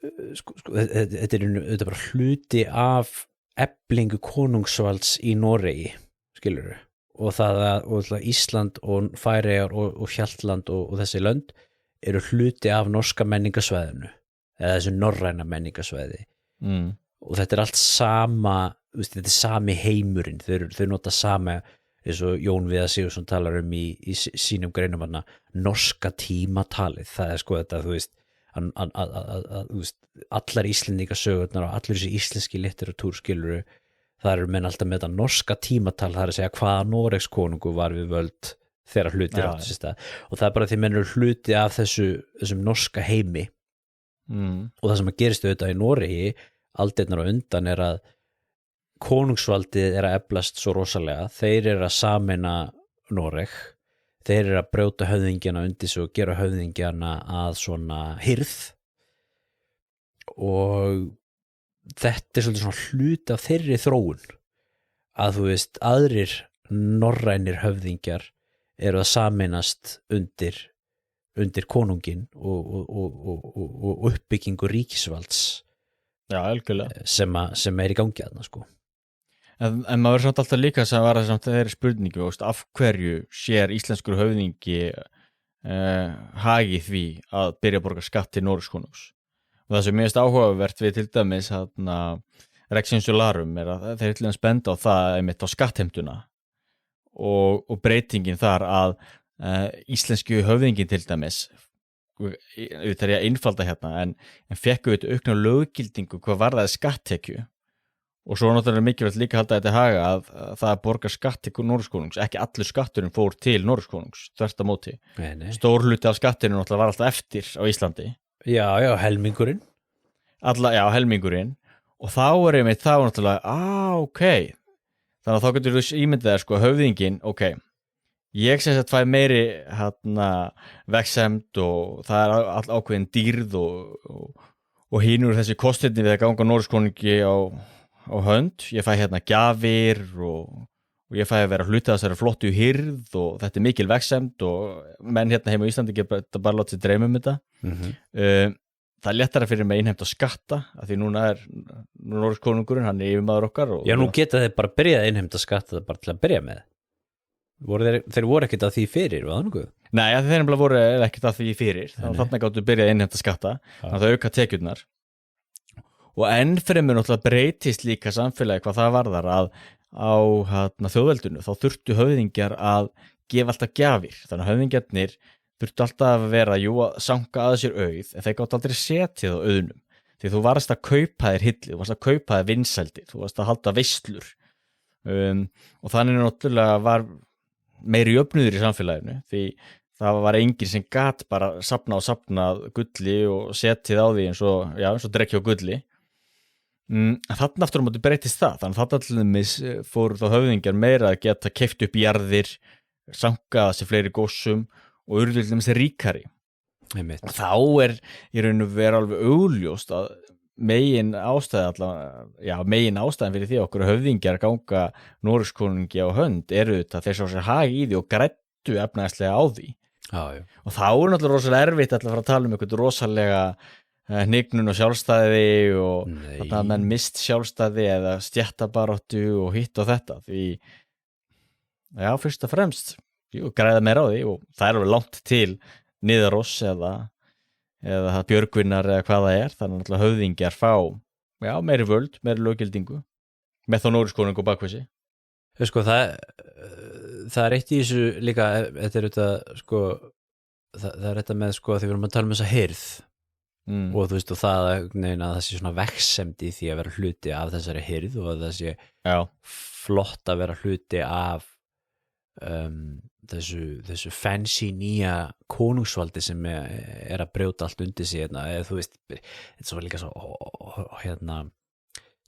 þetta er bara hluti af eflingu konungsvalds í Noregi skilurðu og það að Ísland og Færeyjar og Hjaltland og þessi lönd eru hluti af norska menningarsvæðinu eða þessu norræna menningarsvæði og þetta er allt sama þetta er sami heimurinn þau nota sama eins og Jón Viðar Sigurðsson talar um í sínum greinum hana norska tímatalið það er sko þetta þú veist allar íslendingasögurnar og allir þessi íslenski litteratúr skiluru það eru menn alltaf með þetta norska tímatal það er að segja hvaða Noregs konungu var við völd þegar hlutir áttu sér stað og það er bara því menn eru hluti af þessum norska heimi og það sem að gerist auðvitað í Noregi aldirnar á undan er að konungsvaldið er að eflast svo rosalega þeir eru að sameina Noreg þeir eru að brjóta höfðingjana undir sig og gera höfðingjana að svona hirð og þetta er svolítið svona hluti af þeirri þróun að þú veist aðrir norrænir höfðingjar eru að sameinast undir konungin og uppbyggingu ríkisvalds sem er í gangi aðna sko En maður er samt alltaf líka sem var það þeirri spurningu, af hverju sér íslenskur höfðingi hagi því að byrja að borga skatt til Noregs konungs. Og það sem mest áhugavert við til dæmis Rex Insularum er að þeir til dæmis benda á það einmitt á skattheimtuna og breytingin þar að íslensku höfðingin til dæmis auðvitað er ég að einfalda hérna en fekk auðvitað aukna löggildingu hvað varðaði skattekju og svo náttúrulega mikilvægt líka halda þetta haga að það borgar skatt til Noregs konungs ekki allur skatturinn fór til Noregs konungs þvert á móti, stór hluti af skattinu náttúrulega var alltaf eftir á Íslandi já, helmingurinn helmingurinn og þá er einmitt þá náttúrulega ok, þannig að þá getur þú ímyndið þér sko höfðingin, ok ég sem sagt fæ meiri vegsemd og það er ákveðin dýrð og hínur þessi kostirni við að ganga Noregs konungi á hönd, ég fæ gjafir og ég fæ að vera hluti af þessari flottu hirð og þetta er mikil vegsemd og menn heima í Íslandi geta bara látið dreyma um þetta það er léttara fyrir mig að innheimta skatta af því núna er Noregs konungurinn, hann er yfirmaður okkar Já, nú geta þeir bara byrjað að innheimta skatta bara til að byrja með þeir voru ekkert að því fyrir, var það nokkuð? Nei, þeir voru ekkert að því fyrir þannig gáttu byrjað að innheimta skatta þannig að það auka tekjurnar og enn fremur náttúrulega breytist líka samfélagi hvað það varðar að á þjóðveldinu þá þurftu höfðingjar að gefa alltaf gjafir þannig að höfðingjarnir þurftu alltaf að vera að sanga að sér auð en þeir gátt aldrei setið á auðnum því þú varst að kaupa þér hilli, þú varst að kaupa þér vinsældir, þú varst að halda veislur og þannig náttúrulega var meiri jöfnuður í samfélaginu því það var enginn sem gat bara safna gulli og setið á því eins og drekki á gulli þarna aftur á móti breytist það þannig að þarna til dæmis fóru þá höfðingjar meira að geta keypt upp jarðir sangað sér fleiri góssum og urðu til dæmis ríkari þá er í raun og veru alveg augljóst að megin ástæðan fyrir því okkur höfðingjar ganga Noregs konungi á hönd eru þetta þeir sá sér hag í því og græddu efnahagslega á því já. Og þá náttúrulega rosalega erfitt að fara að tala eitthvað rosalega hnignun og sjálfstæði og þetta að menn mist sjálfstæði eða stjættabaráttu og hitt og þetta því, já, fyrst og fremst græða meira á því og það alveg langt til Niðaros eða Björgvinnar eða hvað það þannig náttúrulega höfðingjar fá meiri völd, meiri löggildingu með þá Nóregskonung og bakvisi. Sko, það eitt í þessu líka, þetta þetta sko, það þetta með sko, því við erum að tala þessa hirð og þú veist og það að sé svona vegsemd í því að vera hluti af þessari hirð og að það sé flott að vera hluti af þessu fancy nýja konungsvaldi sem að brjóta allt undir sig eða þú veist, þetta svo líka svo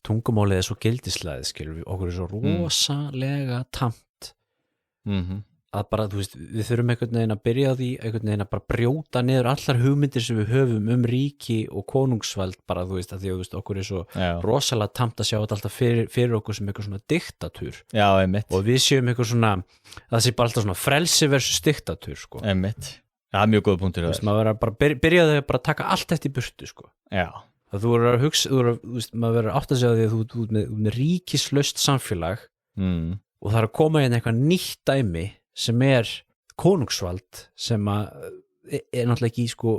tungumálið svo gildislæðið, skilur við, okkur svo rosalega tamt að bara, þú veist, við þurfum einhvern veginn að byrja á því, einhvern veginn að bara brjóta niður allar hugmyndir sem við höfum ríki og konungsvald bara, þú veist, að því að þú veist, okkur svo rosalega tamt að sjá þetta alltaf fyrir okkur sem eitthvað svona diktatúr og við séum eitthvað svona, það sé bara alltaf svona frelsi versus diktatúr, sko. Það mjög góð punktur. Þú veist, maður verður bara byrjaði að bara taka allt eftir burtu, sko. Að þú verður að hugsa, maður verður átt að segja því að þú með ríkislaust samfélag og það að koma inn eitthvað nýtt dæmi sem konungsvald sem að náttúrulega ekki sko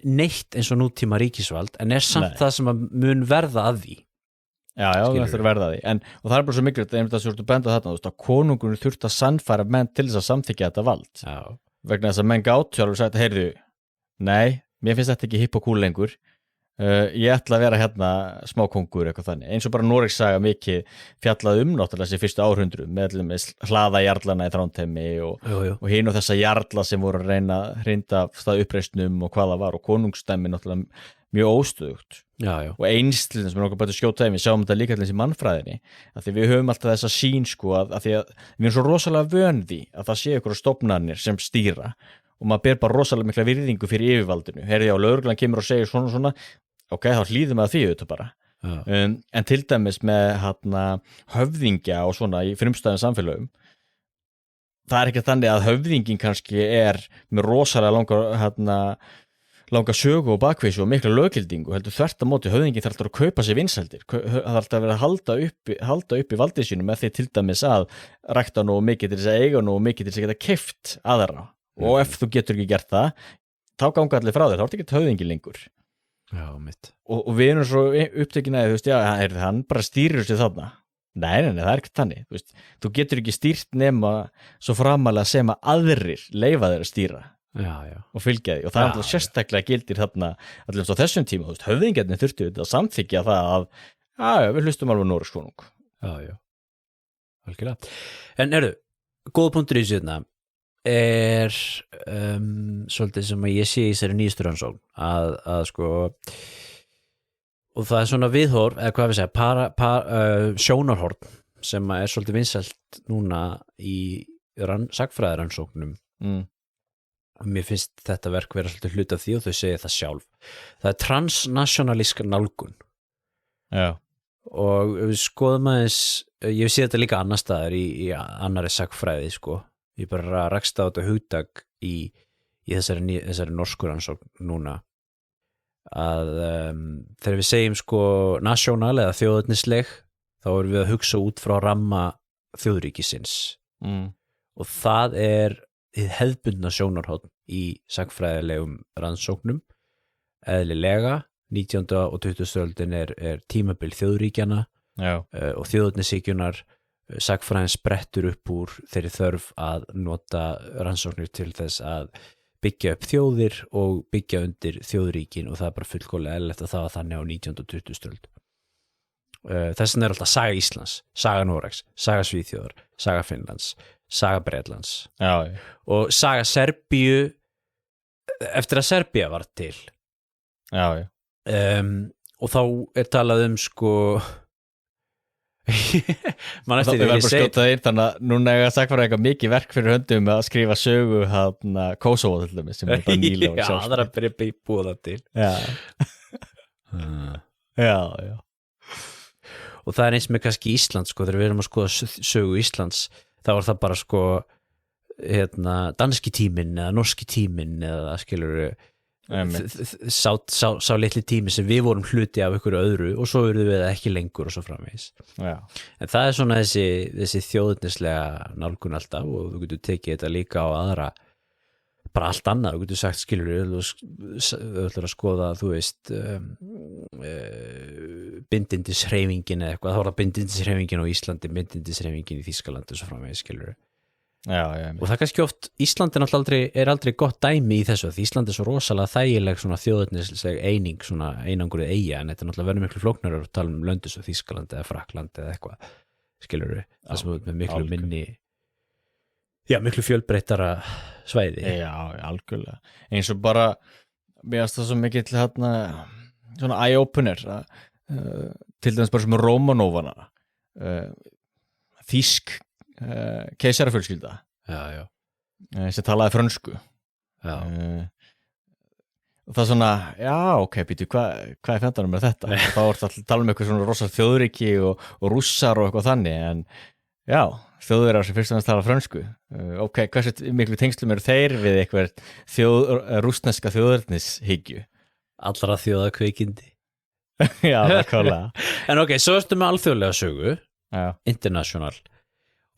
neitt eins og nútíma ríkisvald en samt það sem að mun verða að því. Já, það þurfa að verða að því og það bara svo mikilvægt að þú ert að benda þarna, þú veist, að konungurinn þurft að sannfæra menn til þess að samþykkja þetta vald vegna þess að menn gátt sjálfur og sagt, heyrðu, nei, mér finnst þetta ekki hipp og kúl lengur ég ætla að vera hérna smákongur eitthvað þannig, eins og bara Noregs saga mikið fjallað náttúrulega þessi fyrstu árhundruð með hlaðajarlana í Þrándheimi og hinn og þessa jarla sem voru að reyna hrinda stað uppreisnum og hvað það var og konungsdæmi náttúrulega mjög óstöðugt og einslinn sem okkur bæti skjóta við sjáum þetta líka allir í mannfræðinni að því við höfum alltaf þessa sín sko að því að við erum svo rosalega vön því að það sé ykkur stofnanir sem stýra og maður ber bara rosalega mikla virðingu fyrir yfirvaldinu, heyrði á lögreglan kemur og segir svona ok, þá hlýðum við að því auðvitað bara en til dæmis með höfðingja og svona í frumstæðum samfélögum það ekki þannig að höfðingin kannski með rosalega langa sögu og bakvísu og mikla löggildingu heldur þvert á móti höfðingin þarf alltaf að kaupa sér vinsældir, það þarf alltaf að vera að halda upp í valdið sínu með því til dæmis að rækta nógu mikið til þess að eiga nógu mikið til þess að geta keypt aðra og ef þú getur ekki gert það þá ganga allir frá þér, þá ertu ekki höfðingi lengur og við erum svo upptekin að þú veist, hann bara stýrir sér þarna nei, það ekki þannig þú getur ekki stýrt nema svo framalega sem að aðrir leyfa þeir að stýra og fylgja því og það er alltaf sérstaklega gildir þarna allir á þessum tíma, höfðingarnir þurftu að samþykkja það að við hlustum alveg Noregskonung algjörlega en góða punktur í þessu svolítið sem að ég sé í þessari nýjustu rannsókn að sko og það svona viðhorf eða hvað við segja sjónarhorn sem að svolítið vinsælt núna í sagfræðirannsóknum og mér finnst þetta verk vera svolítið hluti af því og þau segja það sjálf það transnationalíska nálgun og við skoðum aðeins ég sé þetta líka annar staðar í annarri sagfræði sko ég bara rakst á þetta hugtak í þessari norsku rannsókn núna að þegar við segjum sko national eða þjóðernisleg þá erum við að hugsa út frá ramma þjóðríkisins og það hið hefðbundna sjónarhorn í sagfræðilegum rannsóknum eðlilega 19. og 20. öldin tímabil þjóðríkjana og þjóðernishyggjunar sagfræðin sprettur upp úr þeirri þörf að nota rannsóknir til þess að byggja upp þjóðir og byggja undir þjóðríkin og það bara fullkomlega eðlilegt að það var þannig á 19. og 20. öld. Þess vegna alltaf saga Íslands, saga Noregs, saga Svíþjóðar, saga Finnlands, saga Bretlands og saga Serbíu eftir að Serbía var til. Og þá talað sko Man eftir því að skjóta þér þannig að núna er sagfræði eitthvað mikið verk fyrir höndum að skrifa sögu Kosovo til dæmis sem bara nýla já, það að byrja búa það til já og það eins með kannski Ísland sko, þegar við erum að skoða sögu Íslands þá var það bara sko danski tíminn eða norski tíminn eða skilur sá litli tími sem við vorum hluti af ykkur öðru og svo erum við ekki lengur og svo framvegis. Já. En það svona þessi þjóðernislega nálgun alltaf og þú getur tekið þetta líka á aðra bara allt annað, þú getur sagt skilur þú ætlar að skoða þú veist bindindishreyfingin eða eitthvað, þá það bindindishreyfingin á Íslandi, bindindishreyfingin í Þýskalandi og svo framvegis skilur Já. Og það kannski oft, Ísland er aldrei gott dæmi í þessu, því Ísland svo rosalega þægileg svona þjóðernisleg eining, svona einangruð eyja, en þetta náttúrulega verður miklu flóknar að tala löndus og Þýskaland eða Frakland eða eitthvað, skilurðu, það sem með miklu minni, miklu fjölbreyttara svæði. Já, algjörlega. Eins og bara, mér finnst það svo mikill svona eye-opener, til dæmis bara sem Rómanóvana, þýsk keisarafjölskylda sem talaði frönsku og það svona býtu, hvað fjandanum þetta og þá er það að tala eitthvað svona rosa þjóðríki og rússar og eitthvað þannig en þjóðverjar sem fyrst og næst tala frönsku hversu miklu tengslum eru þeir við eitthvað rússneska þjóðernishyggju allra þjóðakveikindi það kála en svo ertu með alþjóðlega sögu international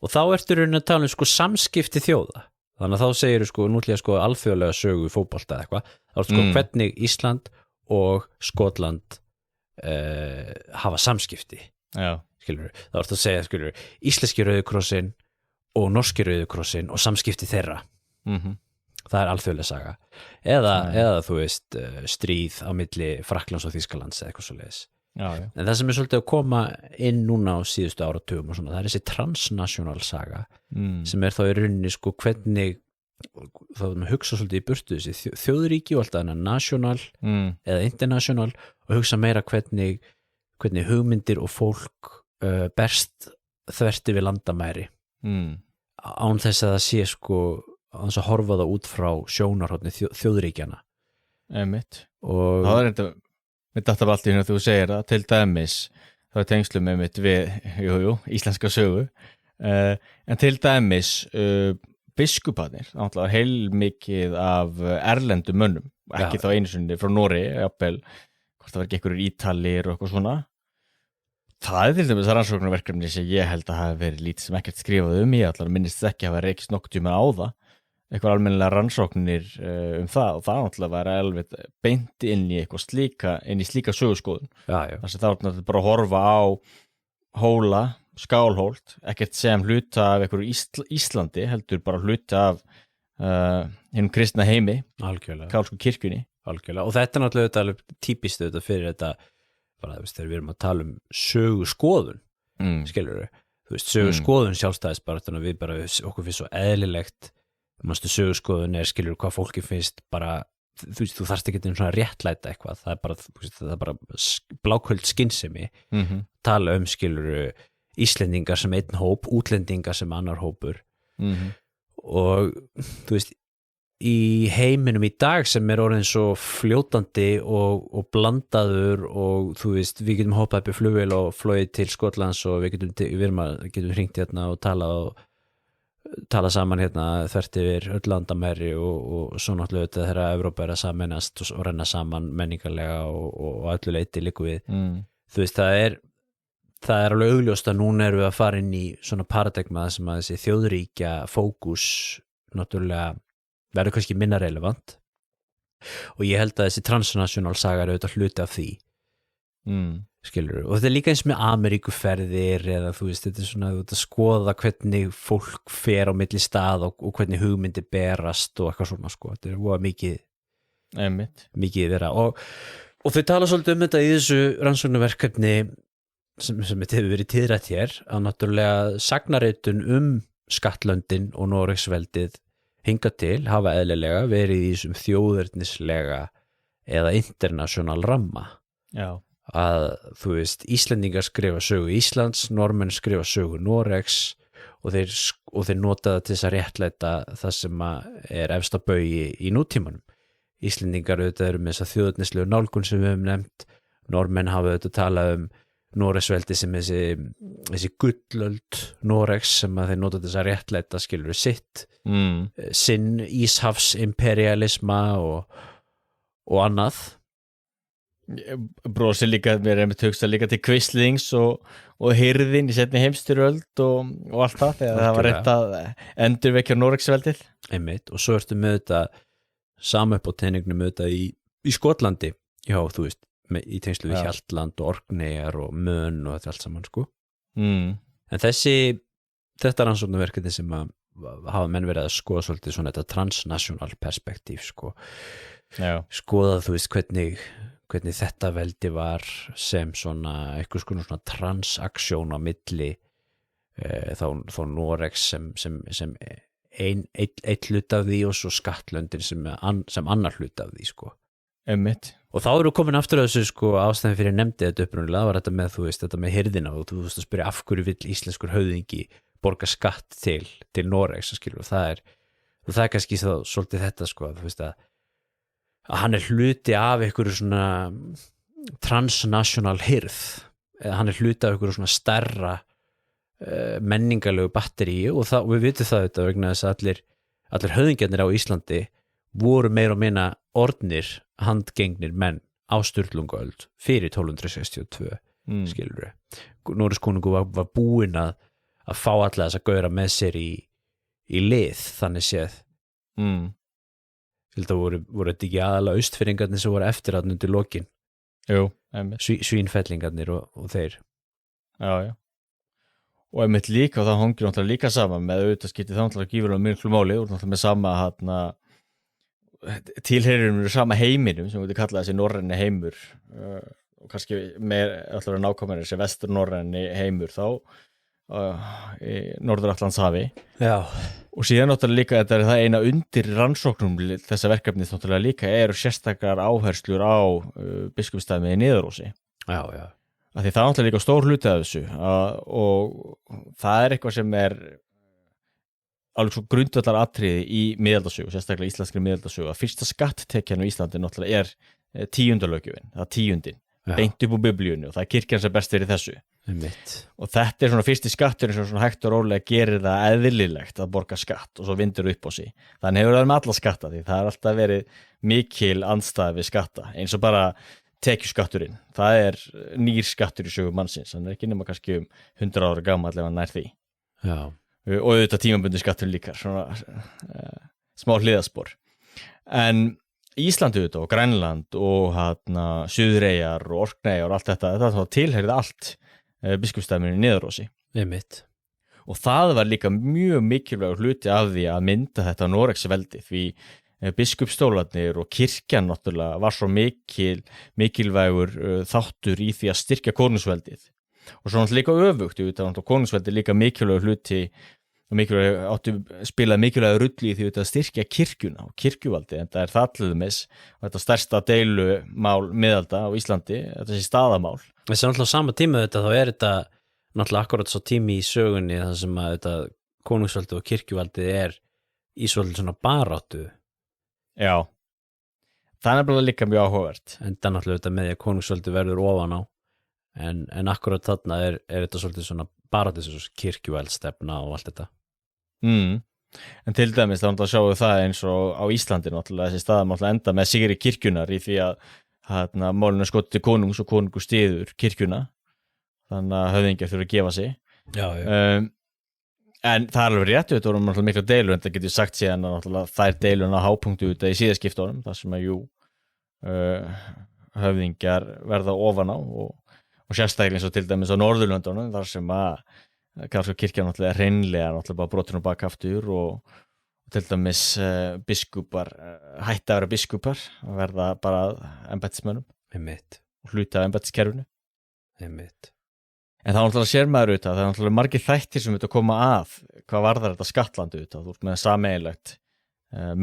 og þá ertu raunin að tala samskipti þjóða þannig að þá segir nútlega alþjóðlega sögu fótbolta eða eitthvað þá hvernig Ísland og Skotland hafa samskipti skilur, þá ertu að segja íslenski rauðikrossin og norski rauðikrossin og samskipti þeirra það er alþjóðlega saga eða þú veist stríð á milli Frakklands og Þýskalands eða eitthvað svoleiðis en það sem svolítið að koma inn núna á síðustu áratugum og svona, það er þessi transnational saga sem þá í rauninni hvernig þá hugsa svolítið í burtu þessi þjóðríki og alltaf national eða international og hugsa meira hvernig hugmyndir og fólk berst þverti við landamæri án þess að það sé án þess að horfa það út frá sjónarhorni þjóðríkjana Einmitt og það er þetta Mér datt af allt í hérna þú segir það, til dæmis þá er tengslum einmitt við íslenska sögu en til dæmis biskuparnir, náttúrulega heilmikið af erlendum mönnum ekki þá einu sinni frá Noregi jafnvel, hvort það var ekki einhverjir Ítalir og eitthvað svona það er til dæmis rannsóknarverkefni sem ég held að hafa verið lítið sem ekkert skrifað ég allar minnist ekki að hafa reykist nokkuð tíma á það eitthvað almennilega rannsóknir það og það náttúrulega væri alveg beint inn í slíka söguskoðun þar sem það var náttúrulega bara að horfa á hóla, Skálholt ekkert sem hluta af einhverju Íslandi heldur bara hluta af hinum kristna heimi kálsku kirkjunni Algjörlega. Og þetta er náttúrulega alveg típist fyrir þetta bara þegar við erum að tala söguskoðun skilurðu, þú veist söguskoðun sjálfstæðisbaráttunnar við bara okkur finnst svo eðlilegt söguskoðun skilur hvað fólki finnst bara þú þarft ekki svona réttlæta eitthvað það er bara bláköld skynsemi tala skilur Íslendingar sem einn hóp, útlendingar sem annar hópur og þú veist í heiminum í dag sem orðin svo fljótandi og blandaður og þú veist við getum hoppað upp í flugvél og flogið til Skotlands og við getum hringt hérna og tala saman hérna þvert yfir öll landamæri og svo náttúrulega þetta þegar Evrópa að sameinast og renna saman menningarlega og öllu leyti líku við þú veist það er alveg augljóst að núna erum við að fara inn í svona paradigma sem að þessi þjóðríkja fókus náttúrulega verður kannski minna relevant og ég held að þessi transnational saga er auðvitað hluti af því skilur og þetta er líka eins með Ameríkuferðir eða þú veist þetta er svona að skoða hvernig fólk fer á milli stað og hvernig hugmyndir berast og eitthvað svona þetta er mikið vera og þau tala svolítið þetta í þessu rannsóknarverkefni sem þetta hefur verið tíðrætt hér að náttúrulega sagnaritun skattlöndin og Noregsveldið hingað til hafa eðlilega verið í þessum þjóðernislega eða international ramma að þú veist Íslendingar skrifa sögu Íslands, Normenn skrifa sögu Noregs og þeir nota það til þess að réttlæta það sem er efst á baugi í nútímanum. Íslendingar auðvitað eru með þessa þjóðernislegu nálgun sem við höfum nefnt, Normenn hafa auðvitað talað Noregsveldi sem þessi gullöld Noregs sem að þeir nota þess að réttlæta skilur sitt sinn íshafsimperialisma og annað brosi líka, mér með hugsa líka til Kvistlings og hirðin í seinni heimstyrjöld og allt það þegar það var rétt að endurvekja Noregsveldið einmitt, og svo ertu með þetta sama upp á teningnum með þetta í Skotlandi, já þú veist í tengslu við Hjaltland og Orkneyjar og Mön og þetta allt saman sko en þetta rannsóknarverkefni sem að hafa menn verið að skoða svolítið svona þetta transnational perspektíf sko skoða þú veist hvernig þetta veldi var sem svona eitthvað svona transaksjón á milli þá Noregs sem einn hlut af því og svo skattlöndin sem annar hlut af því sko Einmitt. Og þá eru komin aftur að þessu sko ástæðan fyrir nefndi þetta upprunalega var þetta með þú veist þetta með hirðina og þú veist að spyrja af hverju vill íslenskur höfðingi borga skatt til Noregs skilur og það er kannski svolítið þetta sko þú veist að hann er hluti af einhverju svona transnational hirð eða hann er hluti af einhverju svona stærra menningarlegu batteríu og við vitum það þetta vegna þess að allir höfðingjarnir á Íslandi voru meira og minna orðnir handgengnir menn á Sturlungaöld fyrir 1262 skilur Noregs konungur var búinn að fá alla þess að gauðra með sér í lið þannig séð Þetta voru þetta ekki aðalega austfirringarnir sem voru eftir að undir lokin svínfellingarnir og þeir Já og einmitt líka og það hangir náttúrulega líka saman með auðvitað skipti það náttúrulega gífurlega miklu máli og náttúrulega með sama tilheyrum sama heiminum sem við kalla þessi norræni heimur og kannski meir alltaf nákvæmari þessi vestur norræni heimur þá í Norður-Atlantshafi og síðan náttúrulega líka þetta það eina undir rannsóknum þessa verkefnis náttúrulega líka eru sérstakar áherslur á biskupsdæmið í Niðarósi af því það náttúrulega líka stór hluti af þessu og það eitthvað sem alveg svo grundvallar atriði í miðaldasögu, sérstaklega íslenskri miðaldasögu að fyrsta skatttekjan á Íslandi náttúrulega tíundalöggjöfin, það tíundin beint upp úr biblíunni og það kirkjan sem best verið þessu og þetta svona fyrsti skatturinn sem svona hægt og rólega gerir það eðlilegt að borga skatt og svo vindur upp á sig þannig hefur það með alla skatta því það alltaf verið mikil andstæða við skatta eins og bara tekjuskatturinn það nýr skattur í sögu mannsins hann ekki nema kannski 100 ára gamall ef hann nær því og auðvitað tímabundin skattur líka svona smá hliðarspor en Ísland auðvitað og Grænland og Suðureyjar og Orkneyjar og allt þetta tilheyrði allt biskupsdæminu í Niðarósi og það var líka mjög mikilvægur hluti af því að mynda þetta Noregsveldi því biskupsstólarnir og kirkjan náttúrulega var svo mikilvægur þáttur í því að styrkja konungsveldið og svo náttúrulega líka öfugt auðvitað konungsveldið líka mikilvægur hluti og spilaði mikilvægur rulli í því að styrkja kirkjuna og kirkjuvaldið en það það allumis og þetta stærsta deilumál miðalda á Íslandi þetta sé staðamál Þessi náttúrulega á sama tíma þá þetta náttúrulega akkurat svo tími í sögunni þar sem að þetta konungsveldið og kirkjuvaldið í svolítið svona baráttu Já það bara líka mjög áhugavert en það náttúrulega þetta með því að konungsveldið verður ofan á en akkurat þarna þetta svolítið svona baráttu svo kirkjuveldstefna og allt þetta En til dæmis þá sjáum við það eins og á Íslandi náttúrulega þessi staðar náttúrulega enda með sigri kirkjunar í því að málinu skotið til konungs og konungur styður kirkjuna þannig að höfðingjar þurfa að gefa sig en það alveg rétt þetta voru náttúrulega mikla deilur en það getur sagt síðan að náttúrulega þær deiluna hápunktu út í síðaskiptunum þar sem að höfðingjar verða ofan á og sérstaklega eins og til dæmis á Norðurlöndunum þar sem að kannski kirkjan náttúrulega hreinlega náttúrulega bara brotin og bakaftur og til dæmis biskupar hætta að vera biskupar og verða bara embættismönnum og hluta af embættiskerfinu en það náttúrulega sér maður auðvitað það náttúrulega margir þættir sem þetta koma að hvað varðar þetta skattlandi auðvitað þú ert með sameiginlegt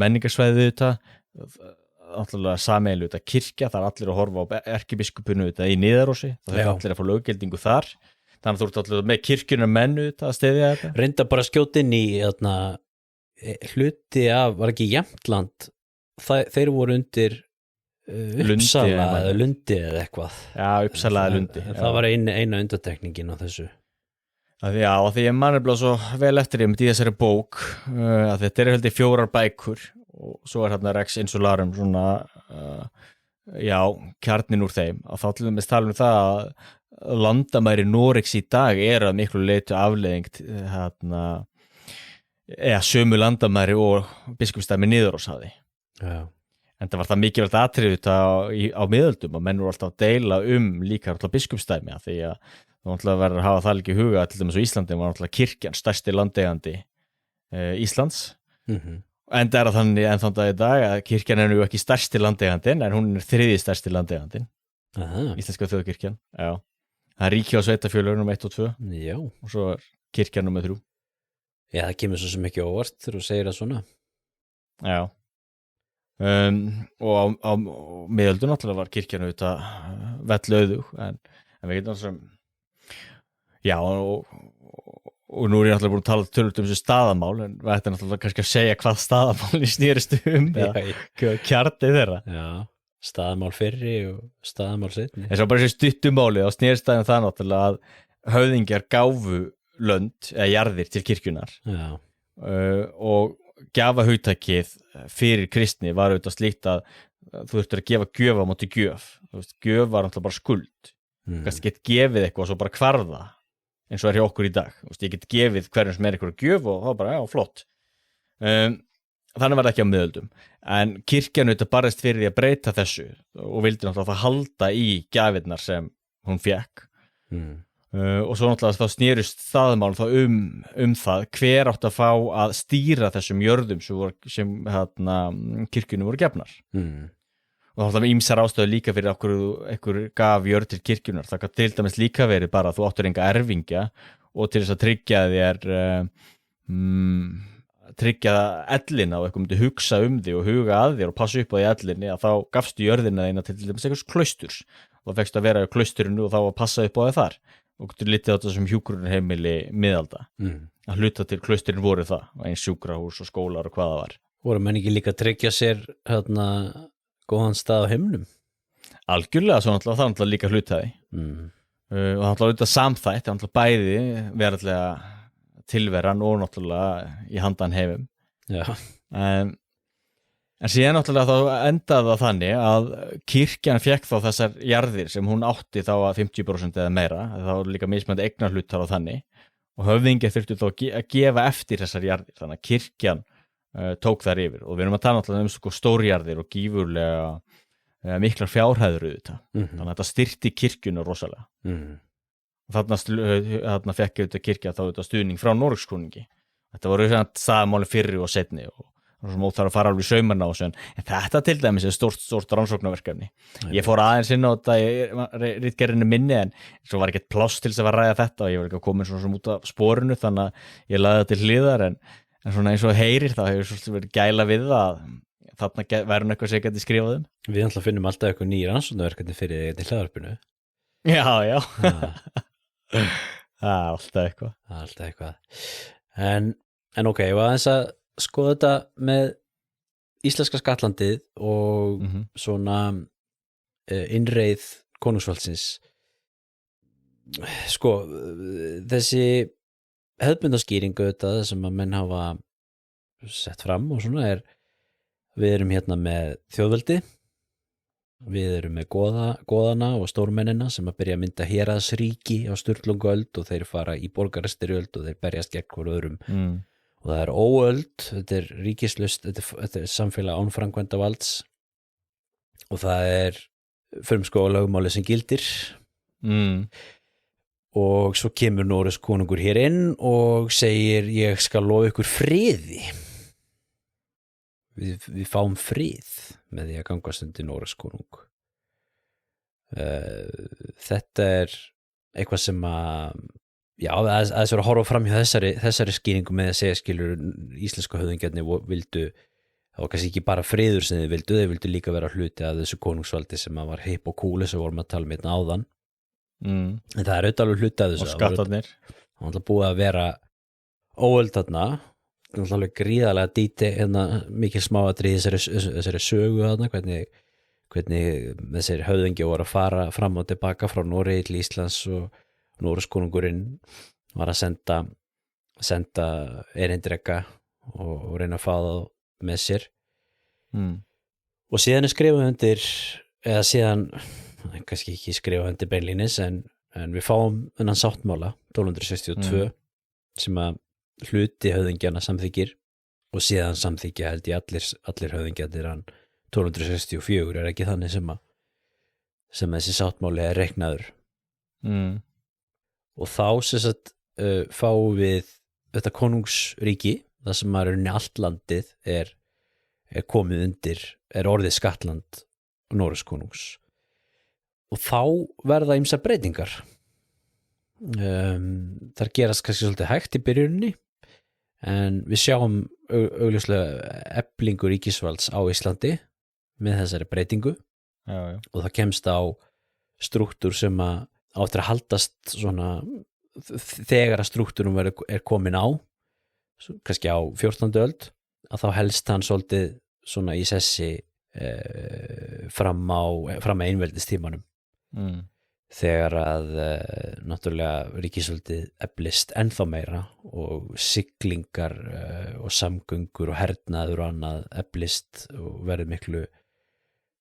menningarsvæði auðvitað náttúrulega sameiginlega auðvitað kirkja það allir að horfa á erkibiskupinu auðvitað í Niðarósi það allir að fá löggeldingu þar þannig að þú ert allir með kirkjunar mennu að styðja þetta reynda bara að skjóta inn í hluti af, var ekki Jämtland þeir voru undir Uppsala eða Lundi eða eitthvað. Já, Uppsala eða Lundi. Það var eina undantekningin á þessu. Já, því ég man nefnilega svo vel eftir í þessari bók að þetta heldur 4 bækur og svo hérna Rex Insularum svona kjarnin úr þeim og þá til dæmis tala það að landamæri Noregs í dag að miklu leitu afleiðing sömu landamæri og biskupsdæmi Niðaróshafi. Já. En það var það mikilvægt atriði á miðöldum og menn voru alltaf að deila líka alltaf biskupsdæmi því að það var verið að hafa það líka í huga til dæmis á Íslandi var alltaf kirkjan stærsti landeigandi Íslands en það þannig enn þann dag í dag að kirkjan nú ekki stærsti landeigandinn en hún 3. stærsti landeigandinn Íslenska þjóðkirkjan. Já. Það ríki á sveitafélögum 1 og 2 Já. Og svo kirkjan nr. 3. Já, það kemur svo sem ekki óvart þegar þú segir það svona. Já. Og á miðöldum náttúrulega var kirkjan auðvitað vellauðug en við getum sem og nú ég náttúrulega búin að tala tölvöld þessu staðamál en við ættum náttúrulega kannski að segja hvað staðamálni snýrist kjarnið þeirra. Já, staðamál fyrri og staðamál seinni. En svo bara þessi stuttumáli á snýrist það náttúrulega að höfðingjar gáfu lönd eða jarðir til kirkjunar. Já. Og gjafa hugtakið fyrir kristni var auðvitað slíkt að þú þurftir að gefa gjöf á móti gjöf. Gjöf var náttúrulega bara skuld. Kannski get gefið eitthvað og svo bara hvarfa eins og hjá okkur í dag. Ég get gefið hverjum sem eitthvað gjöf og þá bara, já, flott. Þannig var það ekki á miðöldum. En kirkjan auðvitað barðist fyrir því að breyta þessu og vildi náttúrulega það halda í gjafirnar sem hún fékk. Og svo náttúrulega þá snýrust staðmál þá það hver átt að fá að stýra þessum jörðum sem kirkjunum voru gefnar. Og þá var ýmsar ástæður líka fyrir einhver gaf jörð til kirkjunar. Það kan til dæmis líka verið bara að þú áttur enga erfingja og til þess að tryggja þér tryggja ellina og eitthvað myndi hugsa þig og huga að þér og passa upp á því ellinni að þá gafstu jörðina þína til dæmis einhvers klausturs og það fekst að vera í klausturinu og þá að passa upp á þig þar og getur litið á þetta sem hjúkrunarheimili miðalda. Að hluta til klausturinn voru það eins sjúkrahús og skólar og hvað það var. Voru menn ekki líka að tryggja sér góðan stað á heimnum? Algjörlega, svo náttúrulega það náttúrulega líka hlutaði. Og það náttúrulega samþætt, það náttúrulega bæði verðarlega tilveran og náttúrulega í handan heimum. Já. En síðan náttúrulega þá endaði það þannig að kirkjan fékk þá þessar jarðir sem hún átti þá að 50% eða meira, þá líka mismandi eignarhlutar á þannig og höfðingi þurfti þá að gefa eftir þessar jarðir, þannig að kirkjan tók þar yfir og við erum að tala náttúrulega stórjarðir og gífurlega miklar fjárhæður auðvitað. Þannig að þetta styrkti kirkjuna rosalega. Þarna fekk auðvitað kirkja þá auðvitað stuðning frá Noregskonungi. Þetta voru staðmáli fyrri og seinni og sem óþarf að fara alveg í saumarna á þessu en þetta til dæmis stórt rannsóknarverkefni. Ég fór aðeins inn á þetta í ritgerðinni minni en svo var ekkert pláss til þess að ræða þetta og ég var ekki að koma svona út af sporinu þannig að ég lagði það til hliðar en svona eins og heyrir þá hefur svolítið verið gæla við það þarna verður eitthvað sem gæti skrifað Við ætla að finnum alltaf eitthvað nýja rannsóknarverkefni fyrir þetta í hlaðvarpinu. Já. Alltaf eitthvað. En ok, ég var aðeins að skoða þetta með íslenska Skatlandið og svona innreið konungsvaldsins. Sko, þessi hefðbundaskýringu þetta sem að menn hafa sett fram og svona við erum hérna með þjóðveldi, við erum með goðana og stórmennina sem að byrja að mynda héraðsríki á Sturlunguöld og þeir fara í borgarastyrjöld og þeir berjast gegn hver öðrum og það er óöld, þetta er ríkislaust, þetta er samfélag án framkvæmdavalds og það frumskólalögmáli sem gildir og svo kemur Noregs konungur hér inn og segir ég skal lofa ykkur friði við fáum frið með því að gangast undir Noregs konung. Þetta eitthvað sem að aðeins verið að horfa fram hjá þessari skýringu með að segja skilur íslensku höfðingjarnir vildu það var kannski ekki bara friður sem þeir vildu líka vera hluti af þessu konungsvaldi sem að var hipp og kúli sem vorum að tala hérna áðan en það auðvitað alveg hluti af þessu og skattarnir það var búið að vera óöld þarna alveg gríðarlega dýti mikil smáatrið þessari sögu þarna hvernig hvernig þessir höfðingi voru að fara fram og tilbaka frá Noregi til Íslands og Noregskonungurinn var að senda erindreka og reyna að fá það með sér og síðan skrifað undir eða síðan, kannski ekki skrifað undir beinlínis en við fáum þennan sáttmála 1262 sem að hluti höfðingjana samþykir og síðan samþykja held ég allir höfðingjarnir hann 1264 ekki þannig sem þessi sáttmáli reiknaður og þá sem sagt fáum við þetta konungsríki það sem að rauninni allt landið er komið undir orðið Skattland Noregskonungs og þá verða ýmsar breytingar þar gerast kannski svolítið hægt í byrjuninni en við sjáum augljóslega eflingu ríkisvalds á Íslandi með þessari breytingu og það kemst á strúktúr sem að áttur að haldast svona þegar að strúktúrum er komin á kannski á 14. öld að þá helst hann svolítið svona í sessi fram að einveldistímanum þegar að náttúrulega ríkisvaldið eflist ennþá meira og siglingar og samgöngur og hernaður og annað eflist og verður miklu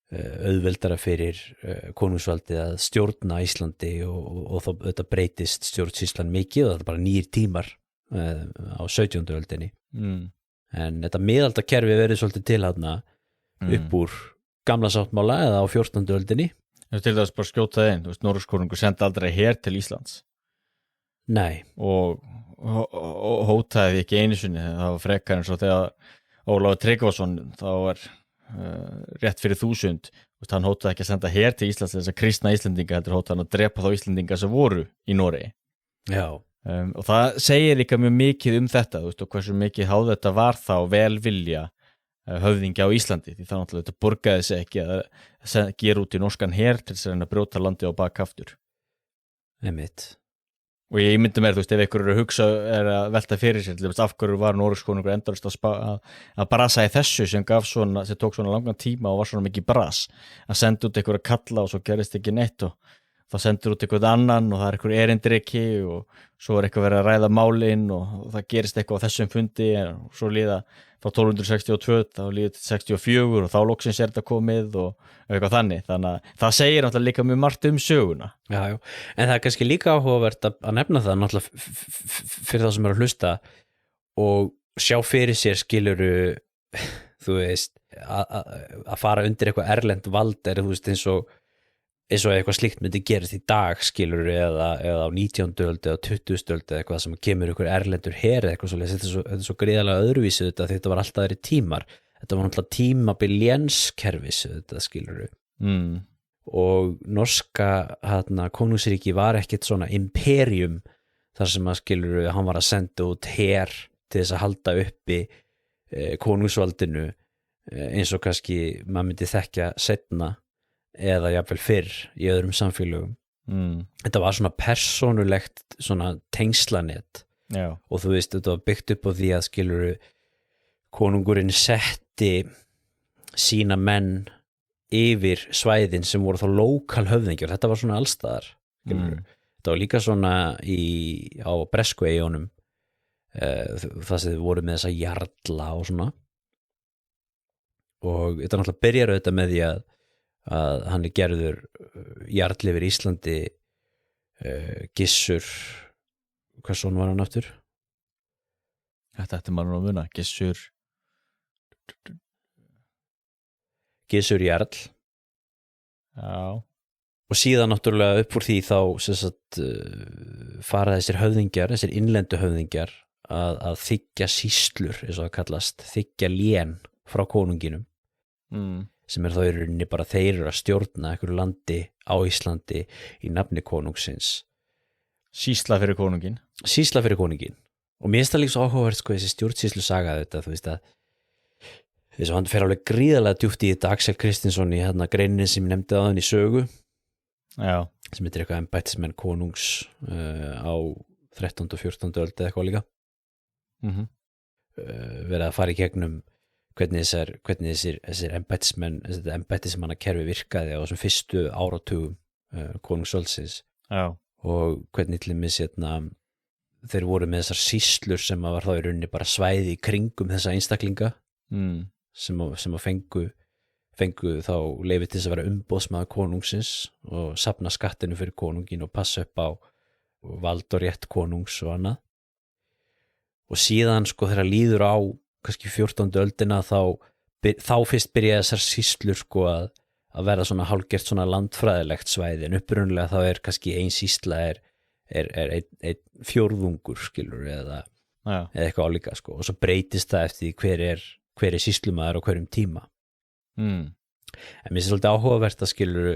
auðveldara fyrir konungsvaldið að stjórna Íslandi og þá þetta breytist stjórnsýslan mikið og þetta er bara nýr tímar á 17. öldinni en þetta miðaldakerfi verið svolítið til þarna upp úr gamla sáttmála eða á 14. öldinni til þess bara skjóta það inn, þú veist, Noregskonungur sendi aldrei her til Íslands Nei og hótaði ekki einu sinni, það var frekar eins og þegar Ólafur Tryggvason þá var rétt fyrir 1000 hann hótaði ekki að senda her til Íslands þess að kristna Íslendinga heldur hótaði hann að drepa þá Íslendinga sem voru í Noregi og það segir líka mjög mikið þetta þú veist, og hversu mikið háð þetta var þá velvilja höfðingja á Íslandi því það náttúrulega þetta borgaði sig ekki að gera út í norskan her til þess að brjóta landið á bak aftur Einmitt og ég myndi mér, þú veist, ef einhver er að hugsa að velta fyrir sér, til þess af hverju var Noregskonungur endalaust að brasa í þessu sem tók svona langan tíma og var svona mikið bras að senda út einhver að kalla og svo gerist ekki neitt og það sendur út einhvern annan og það einhver erindreki og svo eitthvað verið að ræða málin og það gerist eitthvað á þessum fundi og svo líða frá 1262 þá líður til 64 og þá loksins þetta komið og eitthvað þannig að það segir náttúrulega líka mjög margt söguna Já, en það er kannski líka áhugavert að nefna það náttúrulega fyrir þá sem eru að hlusta og sjá fyrir sér skiluru þú veist að fara undir eitthvað erlend vald þú veist eins og eitthvað slíkt myndi gerist í dag skilur eða á 19. öld eða 20. öld eða eitthvað sem kemur ykkur erlendur her eða eitthvað svoleiðis, þetta er svo gríðarlega öðruvísi þetta var alltaf þeirri tímar þetta var náttúrulega tímabil lénskerfis þetta skilur og norska konungsríki var ekkit svona imperium þar sem að skilur hann var að senda út her til þess að halda uppi konungsvaldinu eins og kannski maður myndi þekkja seinna eða jafnvel fyrr í öðrum samfélögum þetta var svona persónulegt svona tengslanett og þú veist þetta var byggt upp á því að skiluru konungurinn setti sína menn yfir svæðin sem voru þá lokal höfðingjar þetta var svona allstaðar þetta var líka svona á Bresku eyjunum það sem þið voru með þessa jarla og svona og þetta náttúrulega byrjar auðvitað með því að hann er gerður jarl yfir Íslandi Gissur hvað svona var hann aftur? Þetta maður nú að muna Gissur jarl og síðan náttúrulega upp úr því þá sem sagt fara þessir höfðingjar, þessir innlendu höfðingjar að þiggja sýslur eins og það kallast, þiggja lén frá konunginum sem þá í rauninni bara þeir eru að stjórna einhverju landi á Íslandi í nafni konungsins Sýsla fyrir konungin og mér finnst það líka svo áhugavert sko þessi stjórnsýslu saga þetta þú veist að þess að hann fer alveg gríðarlega djúpt í þetta Axel Kristinsson í greinin sem ég nefndi áðan í sögu sem heitir eitthvað embættismenn konungs á 13. og 14. öld eða eitthvað líka verið að fara í gegnum hvernig þessir embættismenn, þetta embættismannakerfi virkaði á þessum fyrstu áratugum konungsvaldsins og hvernig til dæmis þeir voru með þessar sýslur sem var þá í rauninni bara svæði í kringum þessa einstaklinga sem að fengu þá leyfi til þess að vera umboðsmaður konungsins og safna skattinu fyrir konungin og passa upp á vald og rétt konungs og annað. Og síðan sko þegar líður á kannski 14. öldina þá fyrst byrjaði þessar sýslur sko að verða svona hálfgert svona landfræðilegt svæði, en upprunlega þá kannski ein sýsla er einn fjórðungur skilur eða eitthvað álíka sko, og svo breytist það eftir hver er sýslumaður á hverjum tíma. En mér finnst svolítið áhugavert að skilur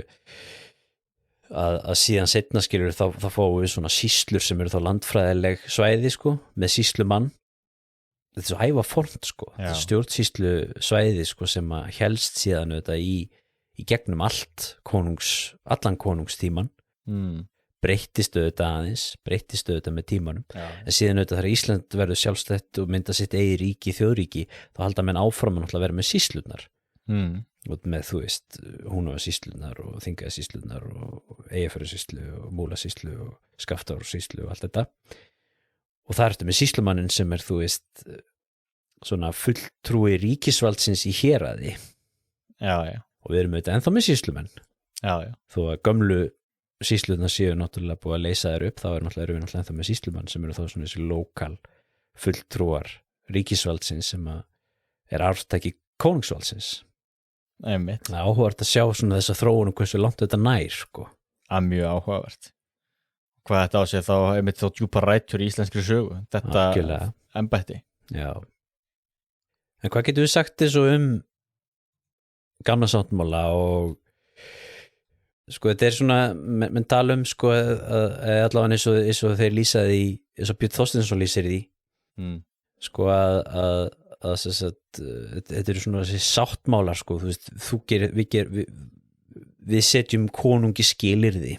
að síðan seinna skilur þá fáum við svona sýslur sem eru þá landfræðileg svæði sko, með sýslumann. Þetta er svo ævafornt sko, þetta er stjórnsýslu svæði sko sem að helst síðan þetta í gegnum allan konungstíman. Breyttist auðvitað með tímanum. En síðan auðvitað þegar Ísland verður sjálfstætt og mynda sitt eigi ríki, þjóðríki, þá halda menn áfram að vera með sýslurnar. Og með þú veist Húnavatnssýslurnar og Þingeyjarsýslurnar og Eyjafjarðarsýslu og Múlasýslu og Skaftárssýslu og allt þetta. Og það ertu með sýslumannin sem þú veist svona fulltrúi ríkisvaldsins í héraði. Og við erum auðvitað ennþá með sýslumenn. Þó að gömlu sýslurnar séu náttúrulega búið að leysa þær upp, þá erum við náttúrulega ennþá með sýslumann sem eru þá svona þessi lokal fulltrúar ríkisvaldsins sem er arftaki konungsvaldsins. Einmitt. Það er áhugavert að sjá svona þessa þróun hversu langt þetta nær sko. Mjög áhugavert. Hvað þetta á sig þá einmitt þá djúpa rætur í íslenskri sögu, þetta embætti. Já. En hvað getur við sagt þessu gamla sáttmála og sko þetta svona, menn tala sko allavega eins og þeir lýsaði eins og Björn Þorsteinsson lýsir því sko að þetta eru svona þessi sáttmálar sko, þú veist, við setjum konungi skilyrði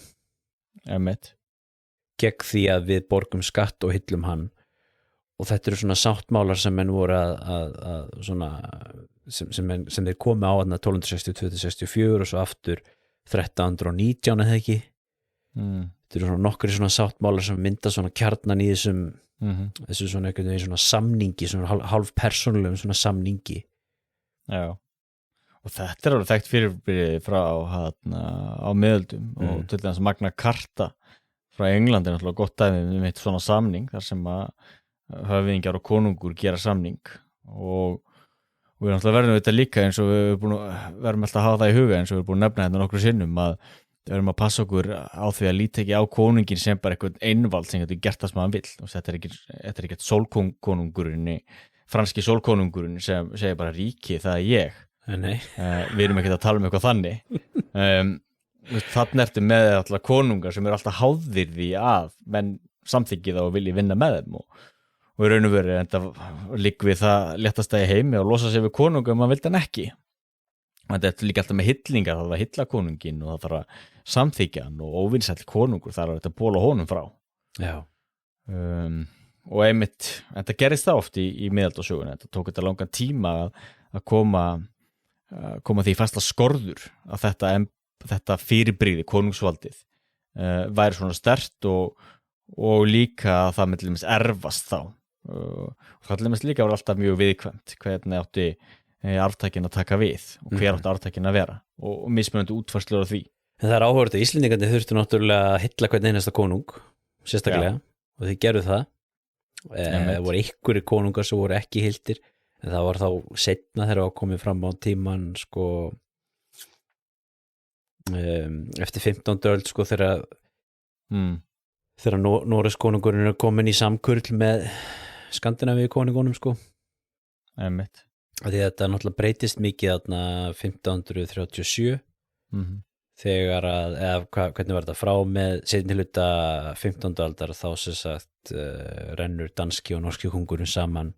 gegn því að við borgum skatt og hyllum hann, og þetta eru svona sáttmálar sem menn voru að svona sem þeir komi á 1262-64 og svo aftur 1319 eða ekki. Þetta eru svona nokkri svona sáttmálar sem mynda svona kjarnan í þessu svona einhvern veginn svona samningi, svona hálf persónulegum svona samningi. Já. Og þetta er alveg þekkt fyrirbyrði frá á miðöldum og til dæmis Magna Carta frá Englandi er náttúrulega gott dæmi eitt svona samning þar sem að höfðingjar og konungur gera samning og við náttúrulega verðum þetta líka eins og við verðum alltaf að hafa það í huga eins og við erum búin að nefna þetta nokkru sinnum að við verðum að passa okkur á því að líta ekki á konungin sem bara eitthvað einvald sem getur gert það sem hann vill, og þetta er ekki sólkonungurinn, franski sólkonungurinn sem segir bara ríki, það er ég. Við erum ekki að tala um eitthvað þannig. Þannig ertu með alltaf konungar sem eru alltaf háðir því að menn samþykki þá og vilji vinna með þeim og í raun og veru enda lík við það léttasta í heimi og losa sig við konungum maður vildi hann ekki. Þetta er líka alltaf með hyllingar, það þarf að hylla konungin og það þarf að samþykja hann og óvinsæll konungur þarf að þetta bóla honum frá. Já. Og einmitt, þetta gerist það oft í miðaldasögunni, þetta tók þetta langan tíma að koma því fasta skorður að þetta fyrirbrigði konungsvaldið væri svona sterkt og líka að það með til dæmis erfast þá og það til dæmis líka var alltaf mjög viðkvæmt hvernig átti arftækin að taka við og hver átti arftækin að vera og mismunandi útfærslur á því. En það er áhugavert að Íslendingarnir þurftu náttúrulega að hylla hvern einasta konung sérstaklega og þeir gerðu það. Það voru einhverjir konungar sem voru ekki hyltir, en það var þá seinna þegar það komið fram á tíman sko eftir 15. öld sko þegar Noregs konungurinn er komin í samkurl með Skandinavíu konungunum sko. Einmitt. Því þetta náttúrulega breytist mikið þarna 1537 þegar hvernig var þetta frá með seinni hluta 15. aldar þá sem sagt rennur danski og norski kongurinn saman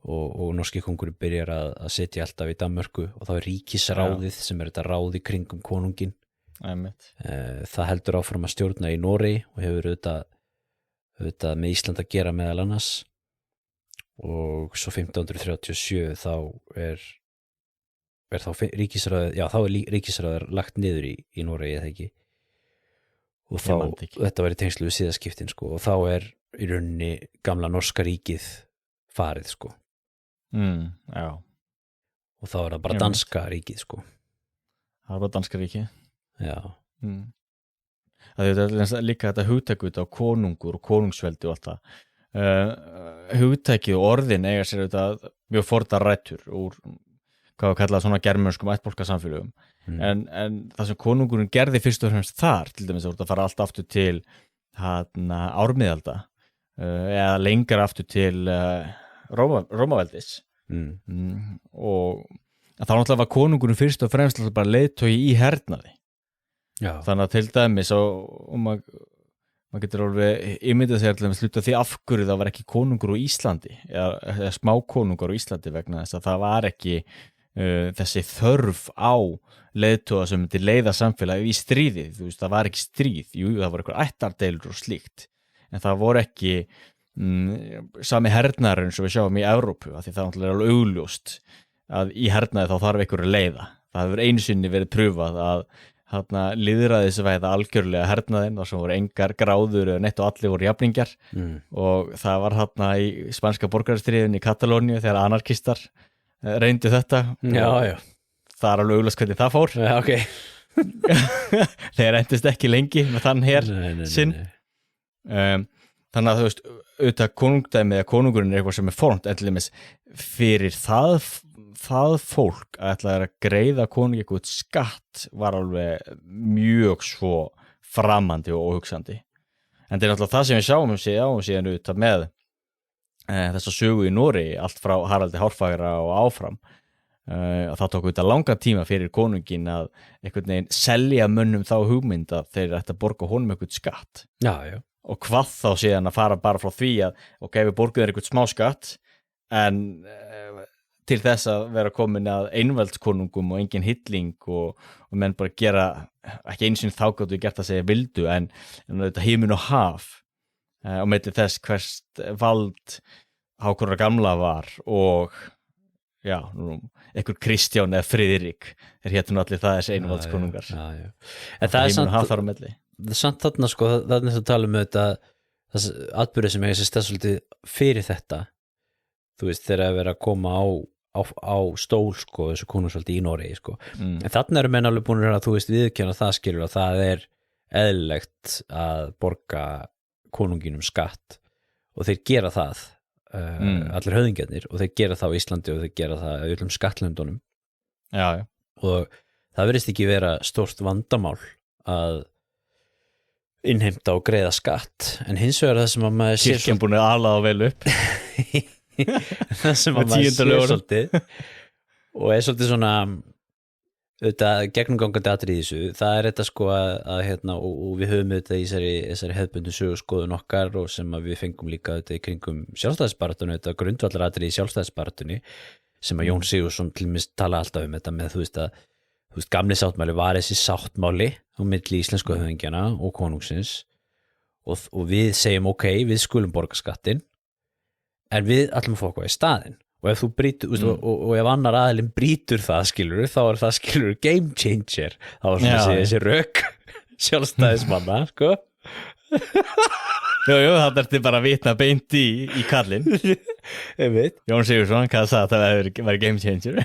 og norski kongurinn byrjar að setja alltaf í Danmörku og þá er ríkisráðið sem er þetta ráð í kringum konungin. Það heldur áfram að stjórna í Noregi og hefur auðvitað með Ísland að gera meðal annars og svo 1537 þá er þá ríkisráðið, þá er ríkisráðið lagt niður í Noregi eða ekki, og þá, þetta var í tengslu við siðaskiptin sko, og þá er í rauninni gamla norska ríkið farið sko. Já. Og þá er það bara danska ríkið sko. Það er bara danska ríkið. Já. Það er líka þetta hugtækut á konungur og konungsveldi og allt það. Hugtækið og orðin eiga sér þetta mjög fornar rætur úr hvað við kallað svona germönskum ættbálkasamfélögum. En það sem konungurinn gerði fyrst og fremst þar, til dæmis að fara allt aftur til ármiðalda eða lengra aftur til Rómaveldis og þá náttúrulega var konungurinn fyrst og fremst bara leiðtogi í hernaði. Já. Þannig að til dæmis og maður getur alveg ímyndað sér til dæmis hluta því af hverju það var ekki konungur á Íslandi eða smá konungur á Íslandi vegna þess að það var ekki þessi þörf á leiðtoga sem myndi leiða samfélagi í stríði, þú veist, það var ekki stríð, það voru eitthvað ættardeilur og slíkt, en það voru ekki sami hernaður eins og við sjáum í Evrópu, af því það er náttúrulega alveg augljóst að í hernaði þá þarf einhverju að leiða. Það hefur einu sinni verið prufað að lýðræðisvæða algjörlega hernaðinn, þar sem voru engar gráður eða neitt og allir voru jafningjar og það var í spanska borgarastríðinni í Katalóníu þegar anarkistar reyndu þetta. Já. Það er alveg augljóst hvernig það fór. Já, ok. Þeir endist ekki lengi með þann her sinn. Þannig að þú veist, auðvitað konungdæmið eða konungurinn er eitthvað sem er formt, en til dæmis fyrir það fólk að ætla að greiða konungi eitthvað skatt var alveg mjög svo framandi og óhugsandi. En það er náttúrulega það sem við sjáum síðan auðvitað með þessa sögu í Noregi, allt frá Haraldi Hárfagra og áfram. Að það tók auðvitað langan tíma fyrir konungin að einhvern veginn selja mönnum þá hugmynd að þeir ætti að borga honum eitthvað skatt. Já. Og hvað þá síðan að fara bara frá því að við borguðum þér eitthvað smá skatt, en til þess að vera komin að einveldskonungum og engin hilling og menn bara gera, ekki einu sinni þá gátu gert að segja vildu, en þetta himinn og haf og milli þess hvert vald Hákonar gamla var og einhver Kristján eða Friðrik, þeir hétu allir það þessi einvaldskonungar. Já. En það er samt þarna sko, það er næst að tala um þetta þessi atburði sem eiga sér stað svolítið fyrir þetta, þú veist, þegar að vera að koma á stól sko, þessu konungsvaldi í Noregi sko. En þarna eru menn alveg búin að þú veist viðurkenna það, skilur, að það er eðlilegt að borga konunginum skatt og þeir gera það allir höfðingjarnir, og þeir gera það á Íslandi og þeir gera það á öllum skattlöndunum. Já. Og það verðist ekki vera stórt vandamál að innheimta og greiða skatt, en hins vegar það sem að maður sér kirkjan búin að ala á vel upp það sem að maður sér svolítið og er svolítið svona auðvitað gegnumgangandi atriði í þessu, það er þetta sko að og við höfum auðvitað í þessari hefðbundnu söguskoðun okkar og sem að við fengum líka auðvitað í kringum sjálfstæðisbaráttunni, auðvitað grundvallar atriði í sjálfstæðisbaráttunni sem að Jón Sigurðsson til dæmis tala alltaf um þetta með þú veist gamli sáttmáli var þessi sáttmáli á milli íslensku höfðingjana og konungsins og við segjum ok, við skulum borga skattinn en við ætlum að fá eitthvað í staðinn. Og ef þú brýtur, og ef annar aðilinn brýtur það, skilur, þá er það, skilur, game changer. Það var svona þessi rök sjálfstæðismanna, sko. Jú, það ertu bara að vitna beint í kallinn. Ég veit. Jón Sigurðsson, hvað sagði að það væri game changer?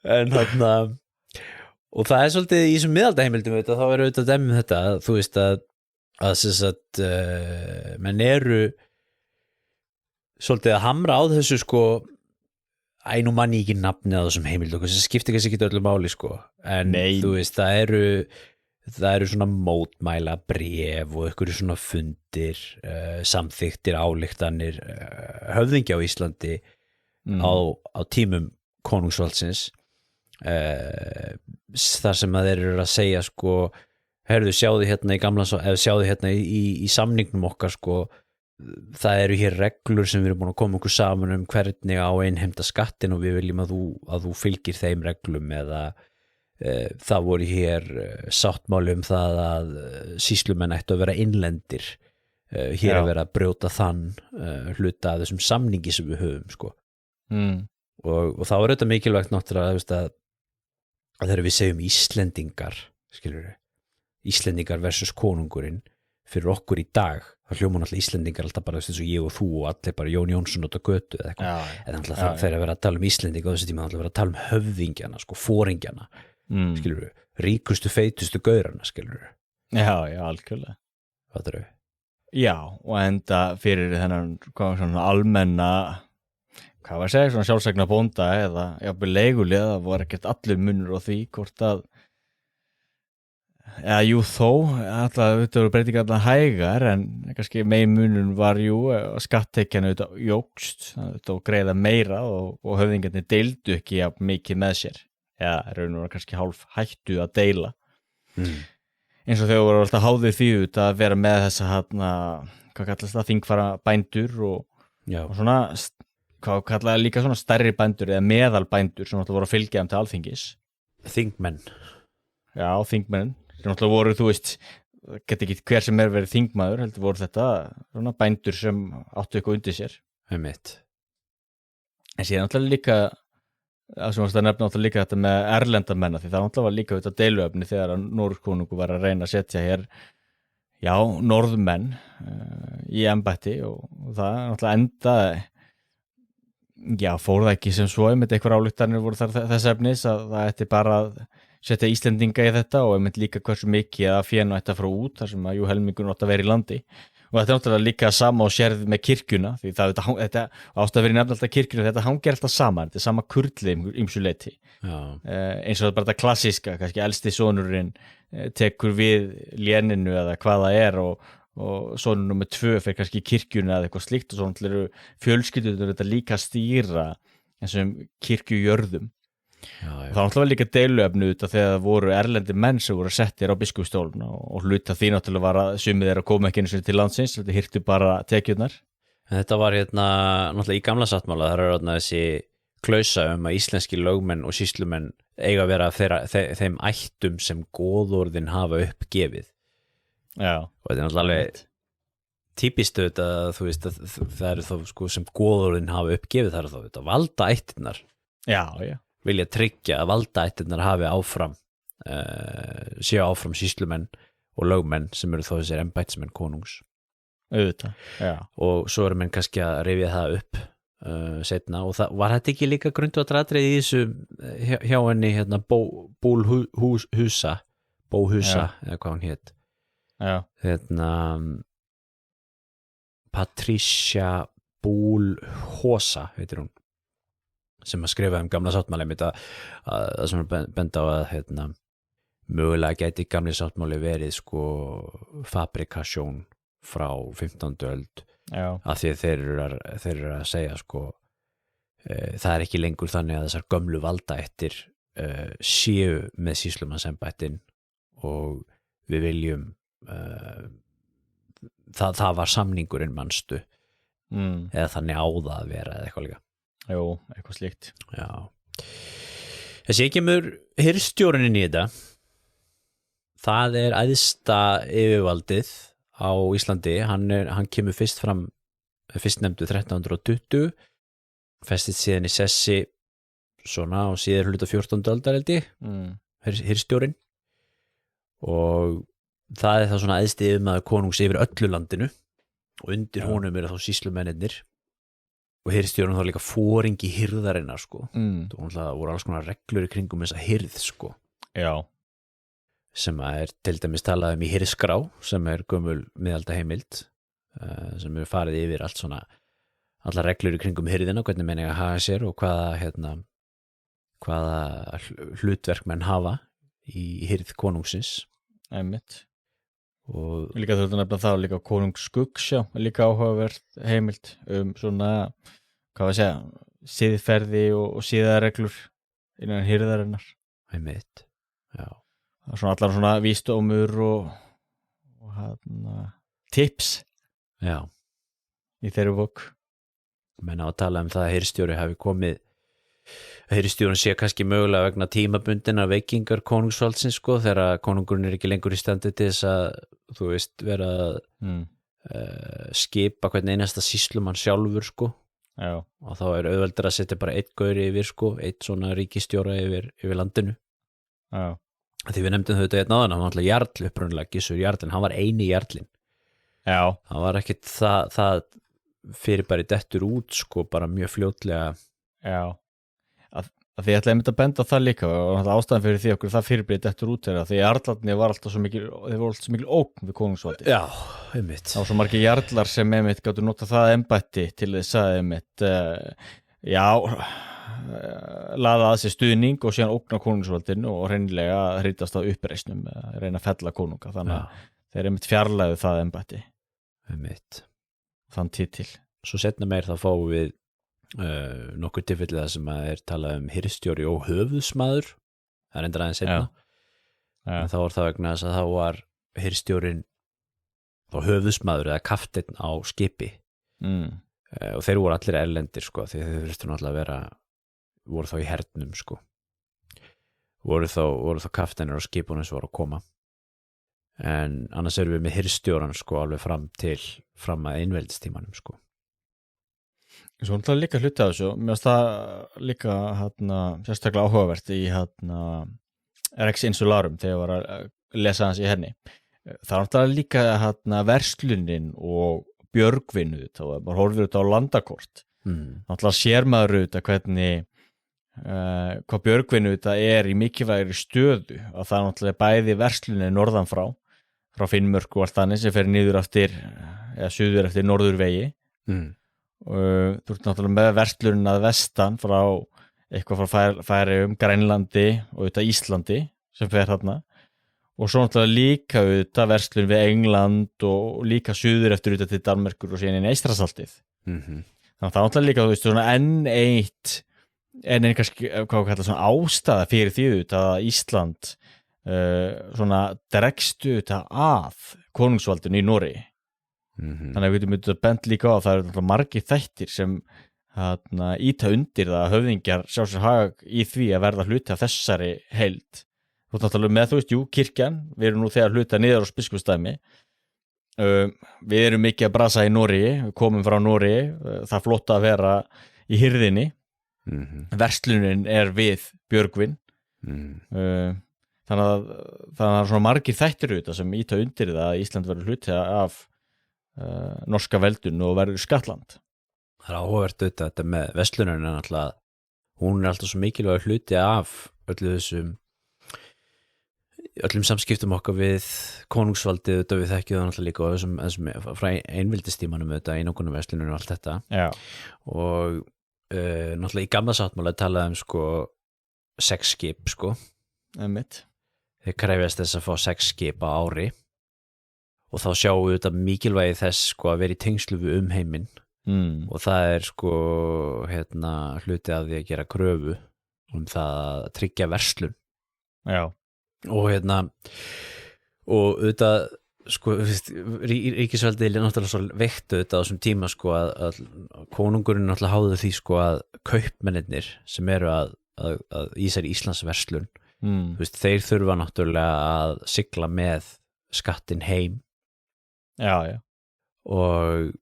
En þarna, og það er svolítið í þessum miðaldaheimildum, þá er auðvitað dæmum þetta, þú veist að sem sagt, menn eru svolítið að hamra á þessu sko nú manni ekki nafnið á þessum heimildum sem skiptir kannski ekki öllu máli sko en þú veist það eru svona mótmæla bréf og einhverju svona fundir samþykktir ályktanir höfðingja á Íslandi á tímum konungsvaldsins þar sem að þeir eru að segja sko herðu sjáðu hérna í gamla eða sjáðu hérna í samningnum okkar sko það eru hér reglur sem við erum búin að koma okkur saman um hvernig á innheimta skattin og við viljum að þú fylgir þeim reglum eða það voru hér sáttmáli um það að sýslumenn ættu að vera innlendir hér vera að brjóta þann hluta af þessum samningi sem við höfum sko. Og þá þetta mikilvægt náttúrulega að þegar við segjum Íslendingar skilur við, Íslendingar versus konungurinn fyrir okkur í dag, þá hljóma náttúrulega Íslendingar alltaf bara eins og ég og þú og allir bara Jón Jónsson út á götu eða eitthvað, en alltaf það þegar að vera að tala Íslendinga á þessu tíma, alltaf vera að tala höfðingjana sko, foringjana, skilur við, ríkustu, feitustu gaurana, skilur við. Já, algjörlega. Hvað eru? Já, og enda fyrir þennan svona almenna, hvað var að segja, svona sjálfsagna bónda eða jafnvel leigulið, það var ekkert allur munur á því hvort að jú þó, alltaf þetta voru breytingar alltaf hægar en kannski megin munun var skattekjana þetta jókst, þetta var greiða meira og höfðingarnir deildu ekki jafn mikið með sér, raun og kannski hálf hættu að deila eins og þau voru alltaf háðir því að vera með þessa hvað kallast það, þingfara bændur og svona, hvað kallaði líka svona stærri bændur eða meðalbændur sem alltaf voru að fylgja þeim til alþingis. Þingmenn. Já, þingmenn. Sem alltaf voru, þú veist, get ekki hver sem verið þingmaður, heldur voru þetta svona bændur sem áttu eitthvað undir sér. Einmitt. En síðan alltaf líka, sem varst að nefna alltaf líka þetta með erlenda menna, því það alltaf var líka þetta deiluefni þegar að Noregskonungur var að reyna að setja hér, norðmenn í embætti og það alltaf endaði, fór það ekki sem svo, einmitt einhver ályktanir voru þar þess efnis að það ætti bara að setja Íslendinga í þetta og einmitt líka hversu mikið að fénu ætti að fara út þar sem að helmingur átti að vera í landi og þetta er náttúrulega líka sama og sérð með kirkjuna því þetta átti að vera nefnt alltaf kirkjuna þetta hangir alltaf saman, þetta er sama kurlið ýmsu leyti eins og þetta bara þetta klassíska, kannski elsti sonurinn tekur við léninu eða hvað það er og sonur nummer 2 fyrir kannski kirkjuna eða eitthvað slíkt og svo náttúrulega fjölskyldur þetta líka stýra þessum kirkjujörðum og það náttúrulega líka deiluefni þegar það voru erlendi menn sem voru settir á biskupsstóluna og hluta því náttúrulega var að sumið þeirra koma ekki einu sinni til landsins, þetta hirtu bara tekjurnar. En þetta var náttúrulega í gamla sáttmála, það er þessi klausa að íslenski lögmenn og sýslumenn eiga að vera þeim ættum sem goðorðin hafa uppgefið. Já. Og þetta er náttúrulega alveg típist auðvitað, þú veist, það eru þá sko sem goðorðin hafa uppgefið, það eru þá auðvitað valda ættirnar. Já. Vilja tryggja að valdaættirnar hafi áfram séu áfram sýslumenn og lögmenn sem eru þá þessir embættismenn konungs auðvitað, og svo eru menn kannski að rifja það upp seinna og var þetta ekki líka grundvallaratriði í þessu hjá henni Bóhusa eða hvað hún hét Patricia Bullhosa heitir hún sem að skrifa gamla sáttmáli að sem benda á að mögulega gæti gamli sáttmáli verið sko fabrikasjón frá 15. öld af því að þeir eru að segja sko það er ekki lengur þannig að þessar gömlu valdaættir séu með sýslumannsembættin og við viljum það var samningurinn manstu eða þannig á það að vera eða eitthvað líka. Jú, eitthvað slíkt. Já. Þessi kemur hirðstjórinn inn í þetta. Það er æðsta yfirvaldið á Íslandi. Hann kemur fyrst nefndu 1320, festist síðan í sessi svona og síðar hluta 14. aldar held ég, hirðstjórinn. Og það er þá svona æðsti yfirmaður konungs yfir öllu landinu og undir honum eru þá sýslumennirnir. Og hirðstjórinn þá líka foringi hirðarinnar sko. Það voru alls konar reglur í kringum þessa hirð sko. Já. Sem er til dæmis talað í hirðskrá sem er gömul miðaldaheimild sem eru farið yfir allt svona allar reglur í kringum hirðina, hvernig menn eiga að haga sér og hvaða hlutverk menn hafa í hirð konungsins. Einmitt. Og líka þú nefna það líka konungsskuggsjá líka áhugaverð heimild svona, hvað var að segja siðferði og siðareglur innan hirðarinnar. Einmitt, já. Það er svona allar svona vísdómur og tips í þeirri bók. Menn á að tala það að hirðstjóri hafi komið hirðstjórinn sé kannski mögulega vegna tímabundinna veikingar konungsvaldsins sko, þegar konungurinn er ekki lengur í standi til þess að þú veist vera skipa hvern einasta sýslumann sjálfur sko Já, og þá auðveldur að setja bara einn gauri yfir sko, einn svona ríkisstjóra yfir landinu já, því við nefndum þetta einn áðan, hann var alltaf jarl upprunnilega, Gissur jarl, en hann var eini jarlinn já, hann var ekkit það fyrirbæri dettur út sko, bara mjög fljótlega já. Að því ég ætlaði að benda á það líka og ástæðan fyrir því okkur það fyrirbæri dettur út þeirra því jarlarnir var alltaf svo mikil þeir voru alltaf svo mikil ógn við konungsvaldi já, einmitt það var svo margir jarlar sem einmitt gáttu nota það embætti til þess að einmitt laða að sér stuðning og síðan ógna konungsvaldinu og reynilega hrýtast á uppreisnum reyna að fella konunga þannig að þeir einmitt fjarlæðu það embætti einmitt þann titil svo setna meir þá fáum við nokkur tilfellið það sem að talað hirðstjóri og höfuðsmaður það endur aðeins setna en þá var það vegna þess að þá var hirðstjórin þá höfuðsmaður eða kafteinn á skipi og þeir voru allir erlendir sko því þeir þurftu náttúrulega að voru þá í hernum sko voru þá kafteinar á skipunum sem voru að koma en annars erum við með hirðstjóran sko alveg fram að einveldistímanum sko Svo náttúrulega líka hluti af þessu, mér finnst það líka sérstaklega áhugavert í Rex Insularum þegar ég var að lesa hans í henni. Það er náttúrulega líka verslunin og björgvinnu, þá maður horfir þetta á landakort. Náttúrulega sér maður þetta hvernig hvað björgvinnu þetta í mikilvægri stöðu og það er náttúrulega bæði verslunin norðan frá Finnmörk og allt þannig sem fer niður eftir eða suður eftir norðurvegi. Og þú ert náttúrulega með verslun að vestan frá eitthvað frá Færeyjum, Grænlandi og auðvitað Íslandi sem fer þarna og svo náttúrulega líka auðvitað verslun við England og líka suður eftir auðvitað til Danmerkur og síðan inn í Eystrasaltið þannig að það náttúrulega líka þú veist svona enn kannski hvað kalla svona ástæða fyrir því auðvitað að Ísland svona dregst auðvitað að konungsvaldinu í Noregi þannig að við getum auðvitað bent líka á að það eru margir þættir sem íta undir það að höfðingjar sjá sér hag í því að verða hluti af þessari heild þú náttúrulega með þú veist, kirkjan við erum nú þegar hluta niður á biskupsdæmi við erum mikið að brasa í Noregi, við komum frá Noregi það er flott að vera í hirðinni verslunin við Björgvin þannig að það er svona margir þættir auðvitað sem íta undir það að Ísland verður hluti af norska veldun og verður Skatland. Það er áhugavert þetta með verslunarinn náttúrulega, hún er alltaf svo mikilvæg hluti af öllum samskiptum okkar við konungsvaldið við þekkjum það náttúrulega líka og þessum frá einveldistímanum einokunum verslunarinn og allt þetta og náttúrulega í gamla sáttmála talaði sko 6 skip sko þeir krefjast þess að fá 6 skip á ári og þá sjáum við þetta mikilvægi þess sko að vera í tengslu við umheiminn og það er sko hluti af því að gera kröfu það að tryggja verslun og og auðvitað sko ríkisveldið er náttúrulega svo veikt auðvitað á þessum tíma sko að konungurinn náttúrulega háði því sko að kaupmennirnir sem eru að í sér Íslandsverslun þeir þurfa náttúrulega að sigla með skattinn heim og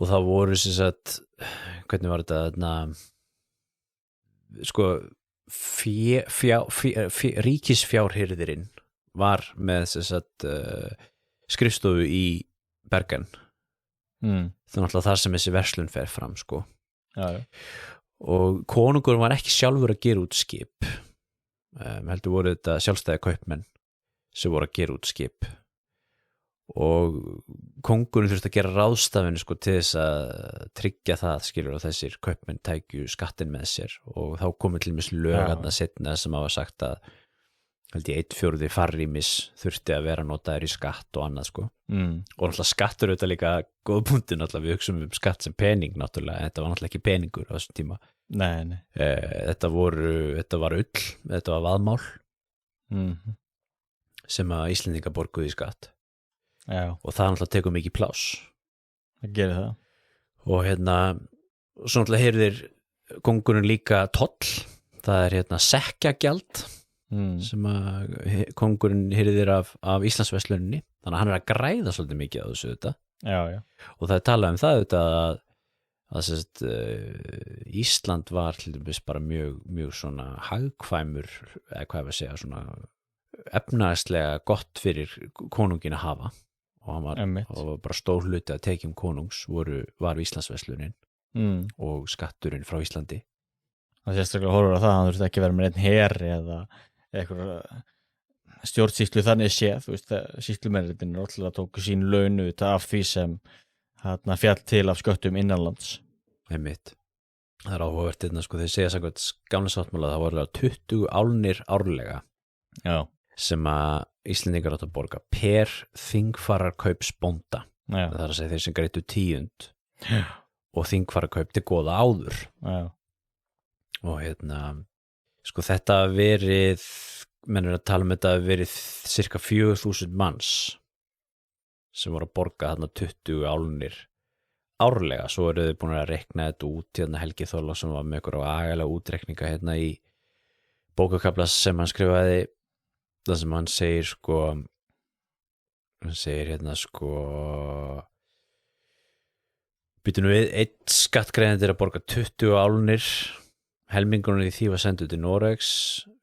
það voru sem sagt hvernig var þetta sko ríkisfjárhirðirinn var með sem sagt skrifstofu í Bergen það er náttúrulega þar sem þessi verslun fer fram sko og konungur var ekki sjálfur að gera út skip heldur voru þetta sjálfstæði kaupmenn sem voru að gera út skip og kóngurinn þurfti að gera ráðstafinu sko til þess að tryggja það skilur og þessir kaupmenn tækju skattinn með sér og þá komið til misl lögarna setna sem hafa sagt að held ég 1/4 farrýmis þurfti að vera notaður í skatt og annað sko og náttúrulega skattur auðvitað líka góð punkti náttúrulega við hugsum skatt sem pening náttúrulega þetta var náttúrulega ekki peningur á þessum tíma Nei. Þetta var ull þetta var vaðmál sem að Íslendingar borguðu í skatt og það náttúrulega tekur mikið pláss það gerir það og svo náttúrulega heyrðir kóngurinn líka toll það er sekkjagjald sem að kóngurinn heyrðir af Íslandsversluninni þannig að hann að græða svolítið mikið á þessu þetta já, og það er talað það þetta að sérst, Ísland var til dæmis bara mjög svona hagkvæmur eða hvað við segja svona efnaðslega gott fyrir konungin að hafa og hann var bara stór hluti að tekjum konungs var Íslandsverslunin og skatturinn frá Íslandi. Það sérstaklega horfur á það, hann þurfti ekki vera með einn her eða eitthvað stjórnsýslu þannig séð, þú veist, sýslumennirinn alltaf tóku sín laun af því sem fjall til af sköttum innanlands. Einmitt. Það er áhugavert sko, þeir segja samkvæmt gamla sáttmála það voru 20 álnir árlega sem að Íslendingar áttu að borga per þingfararkaupsbónda. Það er að segja þeir sem greiddu 10 og þingfararkaup til góða áður. Og sko þetta verið menn að tala þetta verið cirka 4.000 manns sem voru að borga 20 álnir árlega, svo eru þau búin að rekna þetta út Helgi Þorláksson var með ykkur á agalega útrekninga í bókakafla sem hann skrifaði það sem hann segir býtum við einn skattgreiðandi að borga 20 álnir helmingurinn í því var sendur til Noregs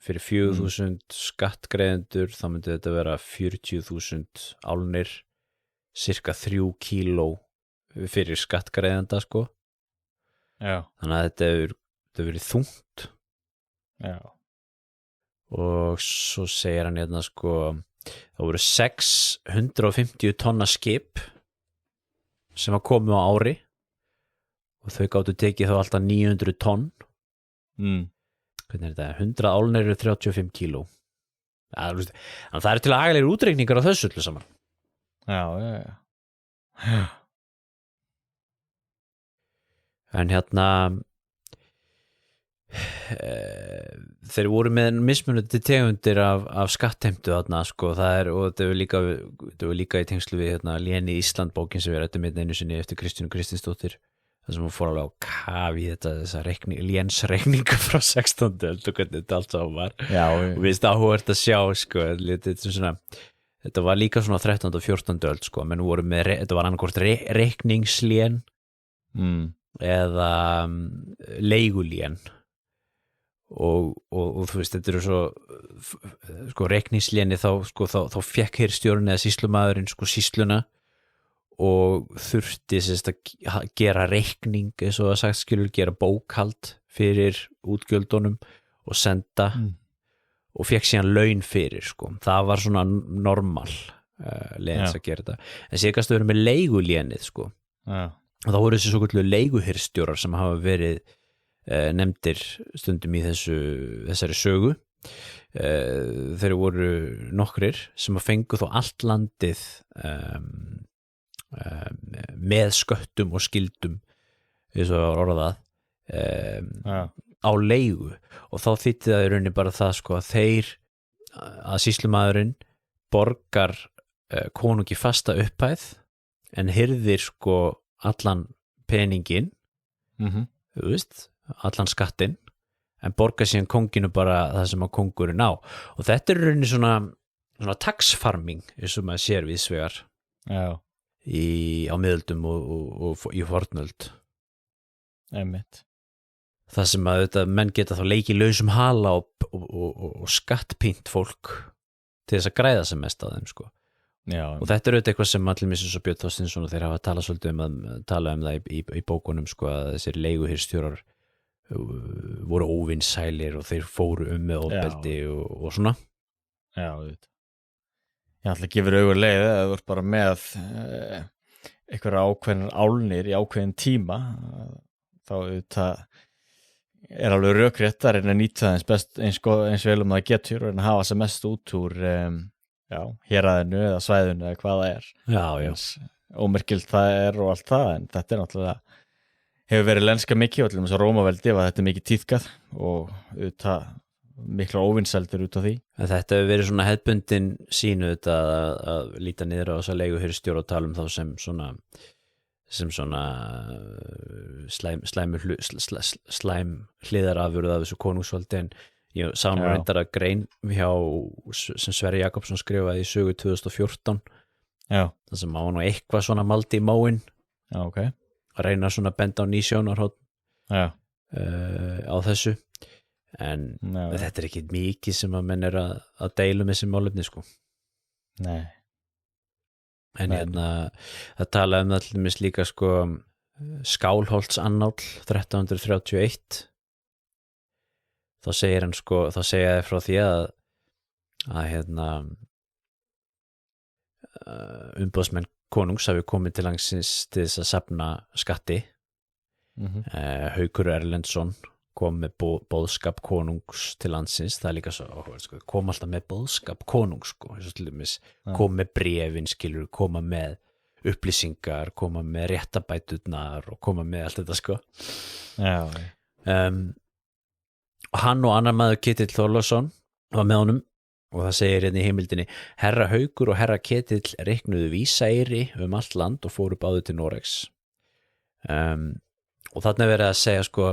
fyrir 4.000 skattgreiðendur þá myndi þetta vera 40.000 álnir cirka 3 kíló fyrir skattgreiðenda sko. Þannig að þetta hefur verið þungt og svo segir hann það voru 650 tonna skip sem að komu á ári og þau gáttu tekið þá alltaf 900 tonn hvernig þetta 100 álnir eru 35 kíló þannig að það eru til agalegir útreikningar á þessu öllu saman en þeir voru með mismunandi tegundir af skattheimtu þarna sko, og þetta var líka í tengslu við Léni Ísland bókin sem við rættum einu sinni eftir Kristínu Kristinsdóttir þar sem hún fór alveg á kafi þessa lénsreikninga frá 16. öld og hvernig þetta allt saman var og við veist áhugavert að sjá sko, þetta var líka svona 13. og 14. öld sko, menn voru með þetta var annarkvort reikningslén eða leigulén og þú veist þetta eru svo sko reikningsléni þá fekk hirðstjórinn eða sýslumaðurinn sko sýsluna og þurfti að gera reikning eins og að sagt skilur gera bókhald fyrir útgjöldunum og senda og fekk síðan laun fyrir sko. Það var svona normal leiðins að gera þetta en síðast að vera með leigulénið sko. Og þá voru þessi svo kvöldu leiguhirðstjórar sem hafa verið nefndir stundum í þessari sögu þeir voru nokkrir sem að fengu þó allt landið með sköttum og skildum eins og orðað á leigu og þá þýtti það í rauninni bara það sko að sýslumaðurinn borgar konungi fasta upphæð en hirðir sko allan peningin þú veist allan skattinn en borga síðan konginu bara það sem að kongurinn á og þetta er rauninni svona tax-farming eins og maður sér víðsvegar á miðöldum og í fornöld einmitt það sem að menn geta þá leikið lausum hala og skattpínt fólk til þess að græða sem mest á þeim sko og þetta er auðvitað eitthvað sem allir missus og Björn Þorsteinsson og þeir hafa talað svolítið tala það í bókunum sko að þessir leiguhirðstjórar voru óvinsælir og þeir fóru með ofbeldi og svona auðvitað ég ætla að gefa auðvitað leið að þú ert bara með einhverja ákveðin álnir í ákveðin tíma þá auðvitað er alveg rökrétt að reyna að nýta það eins vel það getur og reyna að hafa sem mest út úr héraðinu eða svæðinu eða hvað það er ómerkilt það er og allt það en þetta er náttúrulega hefur verið lenska mikið og til þess að Rómaveldi var þetta mikið tíðkað og auðvitað mikla óvinsældir út af því en þetta hefur verið svona hefðbundin sínu að líta niður á þess að leiguhirðstjóra og tala þá sem svona slæm hliðarafurð af þessu konungsvaldi en ég sá nú reyndar að grein sem Sverrir Jakobsson skrifaði í sögu 2014 Já, það sem á nú eitthvað svona maldi í móin já, ok. að reyna svona að benda á ný sjónarhorn Já, á þessu en já, þetta er ekki mikið sem að menn að deila með þessi málefni sko. nei. En Men- hérna það tala um það til dæmis líka sko Skálholtsannál 1331 þá segir hann sko, þá segja þið frá því að hérna umboðsmenn konungs hafi komið til langsins til þess að safna skatti. Haukur Erlendsson kom með boðskap konungs til landsins, það er líka svo áhugavert sko, kom alltaf með boðskap konungs sko, eins og til dæmis kom með bréfin skilur, koma með upplýsingar, koma með réttabæturnar og koma með allt þetta sko. Já, Hann og annar maður Ketill Þorláksson var með honum og það segir hérna í heimildinni Herra Haukur og herra Ketill reiknuðu vísaeyri allt land og fóru báðu til Noregs. Og þarna er verið að segja sko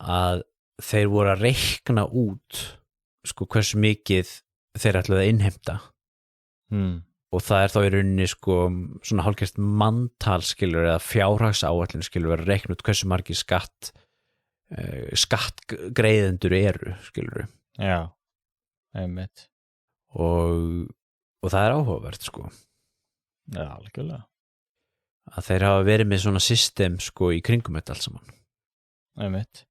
að þeir voru að reikna út sko hversu mikið þeir ætluðu að innheimta og það er þá í rauninni sko svona hálfgert manntal skilur eða fjárhagsáætlun skilur verið að reikna út hversu margir skattgreiðendur eru skilur já, einmitt. og það er áhugavert sko Já, algjörlega. að þeir hafa verið með svona system sko í kringum þetta allt saman. Einmitt.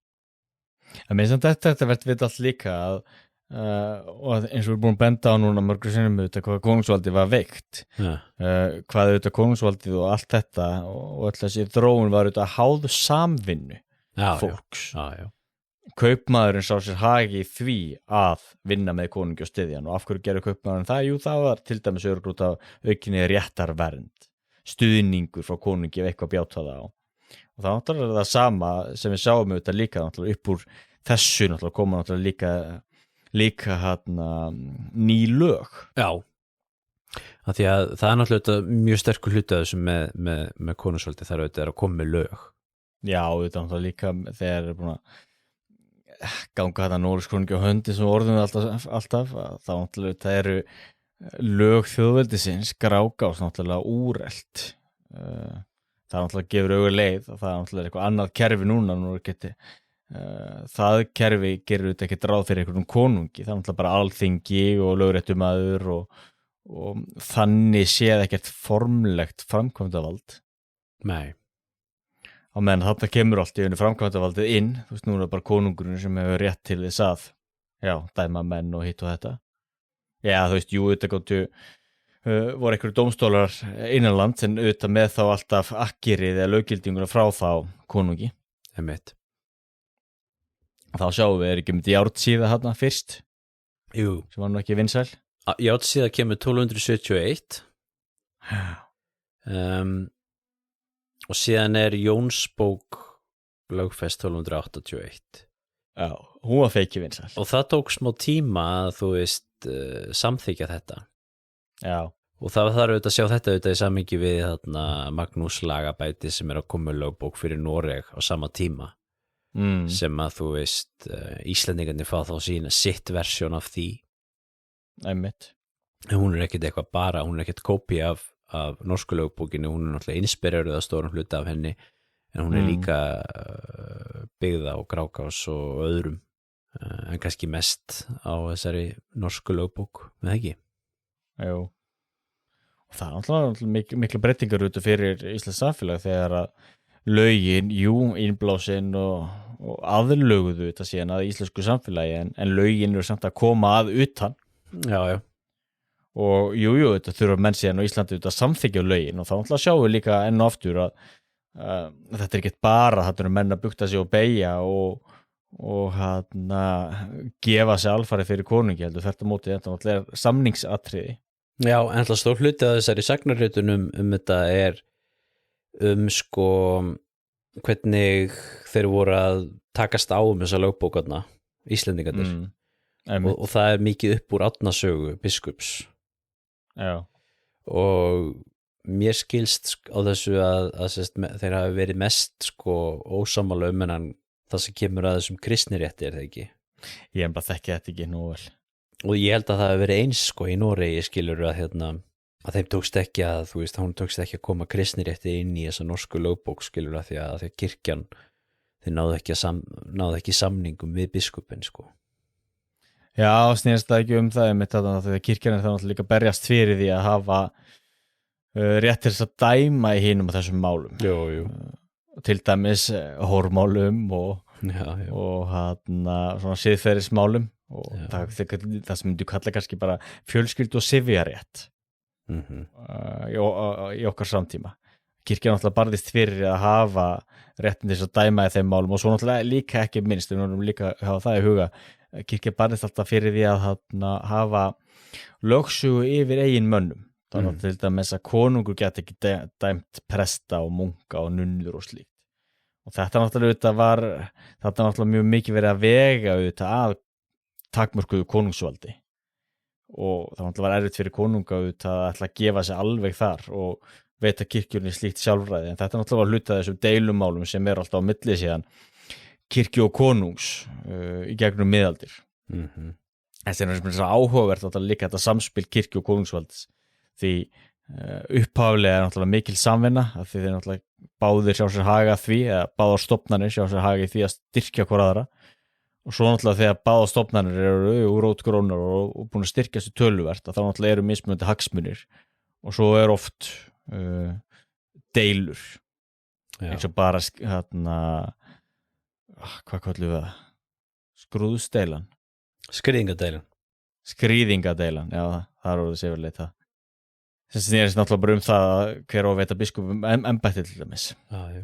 En mér samt þetta verður við allt líka að og eins og við erum búin að benda á núna mörgur sinnum auðvitað hvað konungsvaldið var veikt hvað auðvitað konungsvaldið og allt þetta og öll þessi þróun var auðvitað háð samvinnu fólks. Já. Kaupmaðurinn sá sér hagi í því að vinna með konungi og styðjan og af hverju gerði kaupmaðurinn það? Jú, það var til dæmis örugglega út af aukinni réttarvernd, stuðningur frá konungi ef eitthvað bjátaði á. Og það náttúrulega er það sama sem við sáum auðvitað líka náttúrulega upp úr þessu náttúrulega koma náttúrulega líka ný lög. Já, af því að það er náttúrulega mjög sterkur hluti af þessu með konungsvaldi þar auðvitað er að koma með lög. Já, auðvitað náttúrulega líka þegar er búin að ganga þetta Noregskonungi á höndi sem orðum við alltaf þá náttúrulega það eru lög þjóðveldisins Grágás náttúrulega úrelt. Það náttúrulega gefur auga leið og það er náttúrulega eitthvað annað kerfi núna geti það kerfi gerir auðvitað ekkert ráð fyrir einhverjum konungi, það er náttúrulega bara alþingi og lögréttumaður og þannig séð ekkert formlegt framkvæmdavald. Nei. Á meðan þarna kemur allt í einu framkvæmdavaldið inn, þú veist núna bara konungurinn sem hefur rétt til þess að dæma menn og hitt og þetta. Já, þú veist, jú, auðvitað gáttu voru einhverju dómstólar innanlands en auðvitað með þá alltaf akkirið eða löggildinguna frá þá konungi. Einmitt. Þá sjáum við ekki með járnsíða þarna fyrst. Jú. Sem var nú ekki vinsæl. Járnsíða kemur 1271 og síðan er Jónsbók lögfest 1281. Já, hún var feiki vinsæl. Og það tók smá tíma að þú veist samþykja þetta. Já. Og það þarf auðvitað að sjá þetta auðvitað í samhengi við þarna Magnús Lagabæti sem er að koma með lögbók fyrir Noreg á sama tíma sem að þú veist Íslendingarnir fá þá sína sitt versjón af því. Einmitt. En hún er ekkert eitthvað bara, hún er ekkert kópí af norsku lögbókinni, hún er náttúrulega inspireruð að stórum hluta af henni en hún er líka byggð á Grágás og öðrum en kannski mest á þessari norsku lögbók, með ekki? Jú. Og það er náttúrulega miklu breytingar út fyrir Íslands samfélag þegar að lögin, innblásin og aðlöguðu þetta síðan að íslensku samfélagi en lögin eru samt að koma að utan. Já. Og þetta þurfa menn síðan á Íslandi að samþykkja lögin og þá náttúrulega sjáum við líka enn og aftur að þetta er ekkert bara þetta eru menn að bukta sig og beygja og gefa sig alfarið fyrir konungi heldur þetta mótið þetta náttúrulega samningsatriði. Já, en alltaf stór hluti að þessari sagnarritunum þetta er sko hvernig þeir voru að takast á þessa lögbókarna Íslendingarnir og það er mikið upp úr Árnasögu biskups. Já. Og mér skilst á þessu að þeir hafi verið mest sko ósammála en það sem kemur að þessum kristnirétti er það ekki? Ég bara þekki þetta ekki nú vel. Og ég held að það hafi verið eins sko í Noregi skilur að að þeim tókst ekki að, þú veist, hún tókst ekki að koma kristnirétti inn í þessa norsku lögbók skilur að því að kirkjan þeir náðu ekki samningum við biskupin sko. Já, snýrst það ekki það einmitt að þegar kirkjan er það líka berjast fyrir því að hafa rétt til þess að dæma í hinum á þessum málum. Jú. Til dæmis hórmálum og svona siðferðismálum og það sem myndi kalla kannski bara fjölskyldu og sifjarétt í okkar samtíma. Kirkjan náttúrulega barðist fyrir að hafa réttin til þess að dæma í þeim málum og svo náttúrulega líka ekki minnst, við erum líka að hafa það í huga. Kirkjan barðist alltaf fyrir því að hafa lögsögu yfir eigin mönnum. Þannig til dæmis að konungur geti ekki dæmt presta og munka og nunnur og slíkt. Og þetta náttúrulega mjög mikið verið að vega að takmörkuðu konungsvaldi. Og það náttúrulega var erfitt fyrir konunga að ætla að gefa sig alveg þar og veita kirkjunni slíkt sjálfræði. En þetta náttúrulega var hluti af þessum deilumálum sem alltaf á milli síðan kirkju og konungs í gegnum miðaldir. Þetta er náttúrulega áhugavert líka þetta samspil kirkju og konungsvalds. Því upphaflega er náttúrulega mikil samvinna af því þeir náttúrulega báðir sjá sér haga því eða báðar stofnanir sjá sér haga í því að styrkja hvor aðra og svo náttúrulega þegar báðar stofnanir eru rótgrónar og búin að styrkja sér töluvert að þá náttúrulega eru mismunandi hagsmunir og svo er oft deilur eins og bara hvað kallum við það? Skrúðsdeilan Skrýðingadeilan, já það er orðið sefurleit það sem snýrist náttúrulega bara það hver á að veita biskupum embætti til dæmis. Já.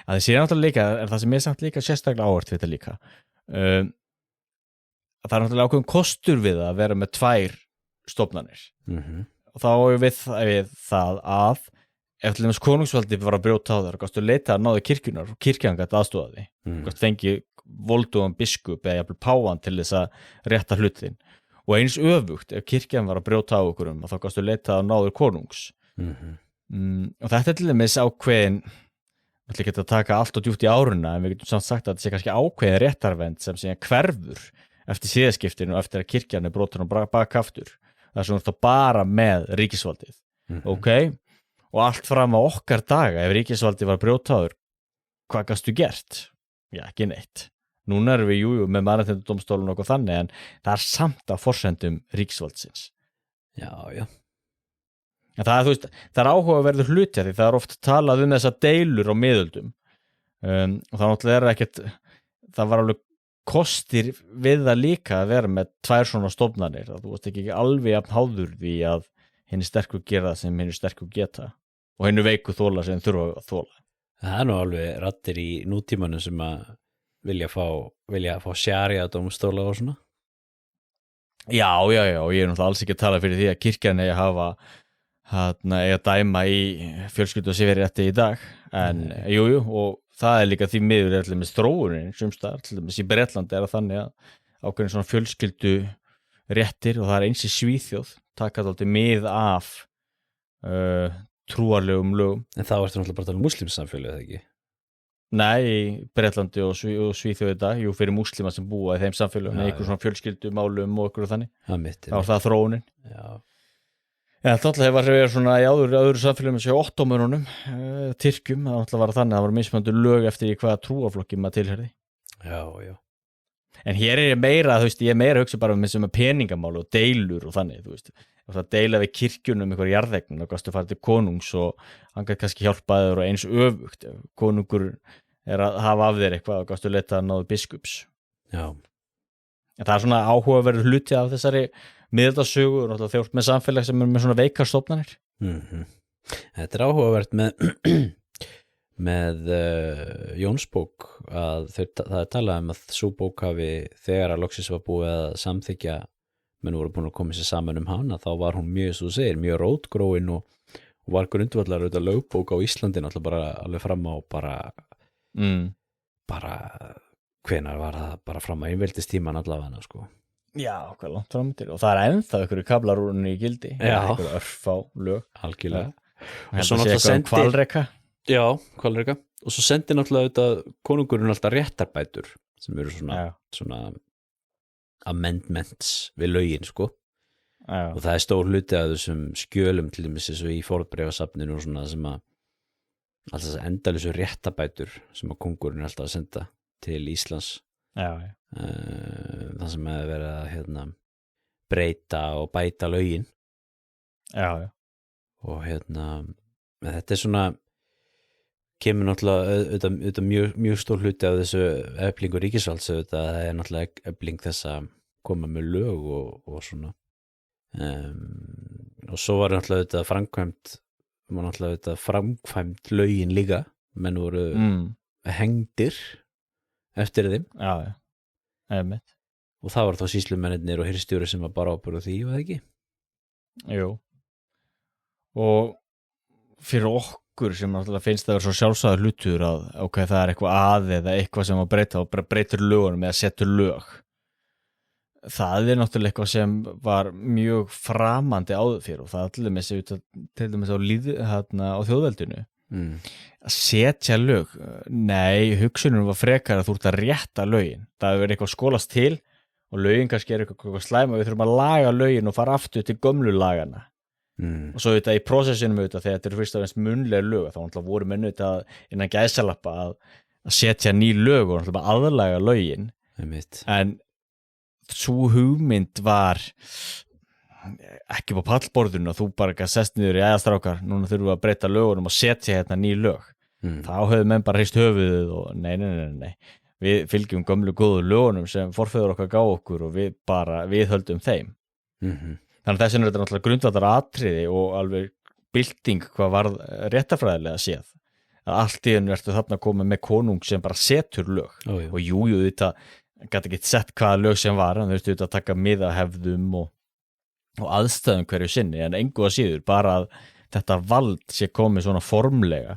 Að þið séu náttúrulega líka, er það sem samt líka sérstaklega áhört við þetta líka. Að það er náttúrulega ákveðum kostur við að vera með 2 stofnanir. Og þá við það að ef til dæmis konungsvaldi var að brjóta á þar, gástu leita að náðu kirkjunar og kirkjan gat aðstoða því. Gástu fengi voldugan biskup eða jafnvel páfan til þess að rétta hlutin. Og eins öfugt, ef kirkjan var að brjóta á okkur þá gástu leita að náður konungs. Og þetta er til dæmis ákveðin, við ætlum ekki að taka allt og djúpt í áruna, en við getum samt sagt að þetta sé kannski ákveðin réttarvernd sem síðan hverfur eftir siðaskiptinu og eftir að kirkjan er brotin og baka aftur. Það er svona bara með ríkisvaldið. Ok? Og allt fram á okkar daga, ef ríkisvaldið var að brjóta á þér, hvað gastu gert? Já, ekki neitt. Núna erum við með mannréttindadómstólun og þannig en það er samt af forsendum ríkisvaldsins. Já. En það er áhugaverður hluti því það er oft talað þessar deilur á miðöldum og það náttúrulega það var alveg kostir við það líka að vera með 2 svona stofnanir að þú varst ekki alveg jafn háður því að henni sterkur gera það sem henni sterkur geta og henni veiku þóla sem þurfa að þóla. Það er nú alveg raddir í nútímanum sem að vilja fá sjaria dómstóla og svona. Já, og ég er náttúrulega alls ekki að tala fyrir því að kirkjan eigi að hafa eigi að dæma í fjölskyldu og sifjarétti í dag, en og það er líka því miður með þróunin sumstaðar, til dæmis í Bretlandi er það þannig að ákveðin svona fjölskyldu réttir og það er eins í Svíþjóð taka þátti mið af trúarlegum lögum. En þá ertu náttúrulega bara að tala um muslimsamfélög, eða ekki? Nei, í Bretlandi og Svíþjóð í dag, fyrir múslima sem búa í þeim samfélögum með einhver svona fjölskyldumálum og einhver þannig. Þá er það þróunin. Já. Ja, það hefur verið svona í öðru samfélögum sem ottómönunum, Tyrkjum, það var þannig að það var mismunandi lög eftir í hvaða trúarflokki maður tilherði. Já. En hér er ég meira að hugsa bara um peningamál og deilur og þannig, það deila við kirkjunum einhver jarðeign og gastu fara til konungs og hann gæti kannski hjálpaður og eins öfugt, konungur er að hafa af þér eitthvað og gastu leita að náðu biskups. Já. En það er svona áhugaverður hluti af þessari miðaldasögu og náttúrulega þjórt með samfélag sem er með svona veikar stofnanir. Þetta er áhugavert með Jónsbók að það er talað að sú bók hafi þegar að loksins var búið að samþykja menn voru búin að koma sér saman hana þá var hún mjög, svo þú segir, mjög rótgróin og var grundvallar auðvitað lögbók á Íslandi náttúrulega bara alveg fram á bara hvenær var það bara fram á einveldistíman allavega sko. Já, hvað langt fram til og það er ennþá einhverju kablarúrunni í gildi einhverju örfá lög algjörlega og svo náttúrulega Hvalreka Hvalreka og svo sendi náttúrulega auðvitað konungurinn alltaf réttarbætur sem eru svona amendments við lögin sko og það stór hluti af þessum skjölum til dæmis eins og í fornbréfasafninu og svona sem að alltaf þess endalausu réttabætur sem að kóngurinn er alltaf að senda til Íslands það sem að vera að breyta og bæta lögin og þetta svona kemur náttúrulega auðvitað mjög stór hluti af þessu eflingu ríkisvalds auðvitað það er náttúrulega efling þess að koma með lög og svona og svo var náttúrulega auðvitað framkvæmt lögin líka menn voru hengdir eftir þeim og það var þá sýslumennirnir og hirðstjóri sem var bara ábyrgð á því, var það ekki? Jú og fyrir okkur sem náttúrulega finnst það vera svo sjálfsagður hlutur að ok, það er eitthvað eða eitthvað sem að breyta og bara breytir lögunum eða setur lög það er náttúrulega eitthvað sem var mjög framandi áður fyrir og það til dæmis á þjóðveldinu að setja lög nei, hugsunum var frekar að þú ert að rétta lögin það hefur verið eitthvað skólast til og lögin kannski er eitthvað slæma við þurfum að laga lögin og fara aftur til gömlu lagana og svo þetta í prósessinum þegar þetta er fyrst og fremst munnlega lög þá voru menn innan gæsalappa að setja ný lög og aðlaga lögin en sú hugmynd var ekki á pallborðinu og þú bara sest niður í æðastrákar núna þurfum við að breyta lögunum og setja hérna ný lög þá höfðu menn bara hrist höfuðið og nei við fylgjum gömlu góðu lögunum sem forfeður okkar gá okkur og við höldum þeim þannig að þessi er þetta náttúrulega grundvallar atriði og alveg bylting hvað varð réttafræðilega séð að allt í einu ertu þarna að koma með konung sem bara setur lög og jú, þetta gæti ekki sett hvaða lög sem var en þau veistu þetta að taka mið af hefðum og aðstæðum hverju sinni en engu að síður bara að þetta vald sé komið svona formlega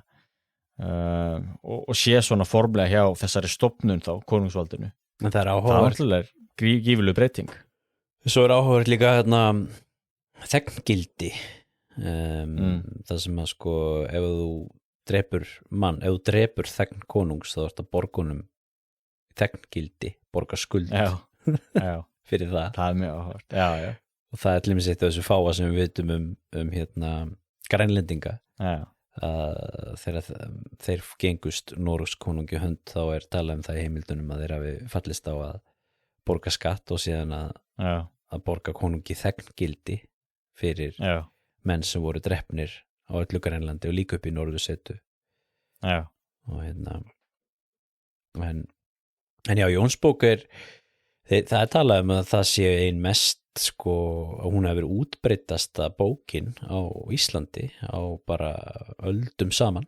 og sé svona formlega hjá þessari stofnun þá, konungsvaldinu það er áhugavert það er gífurleg breyting Svo er áhugavert líka þegnngildi það sem að sko ef þú drepur þegn konungs þá ertu að borgunum þegnngildi, borga skuld fyrir það er mjög áhugavert og það er limsið eitt af þessu fáa sem við vitum grænlendinga þegar þeir gengust Noregs konungi hönd þá er talað það í heimildunum að þeir hafi fallist á að borga skatt og síðan að borga konungi þegnngildi fyrir menn sem voru drepnir á öllu Grænlandi og líka upp í Norðursetu og en já, Jónsbók það er talað að það sé ein mest sko, að hún hefur verið útbreiddasta bókin á Íslandi á bara öldum saman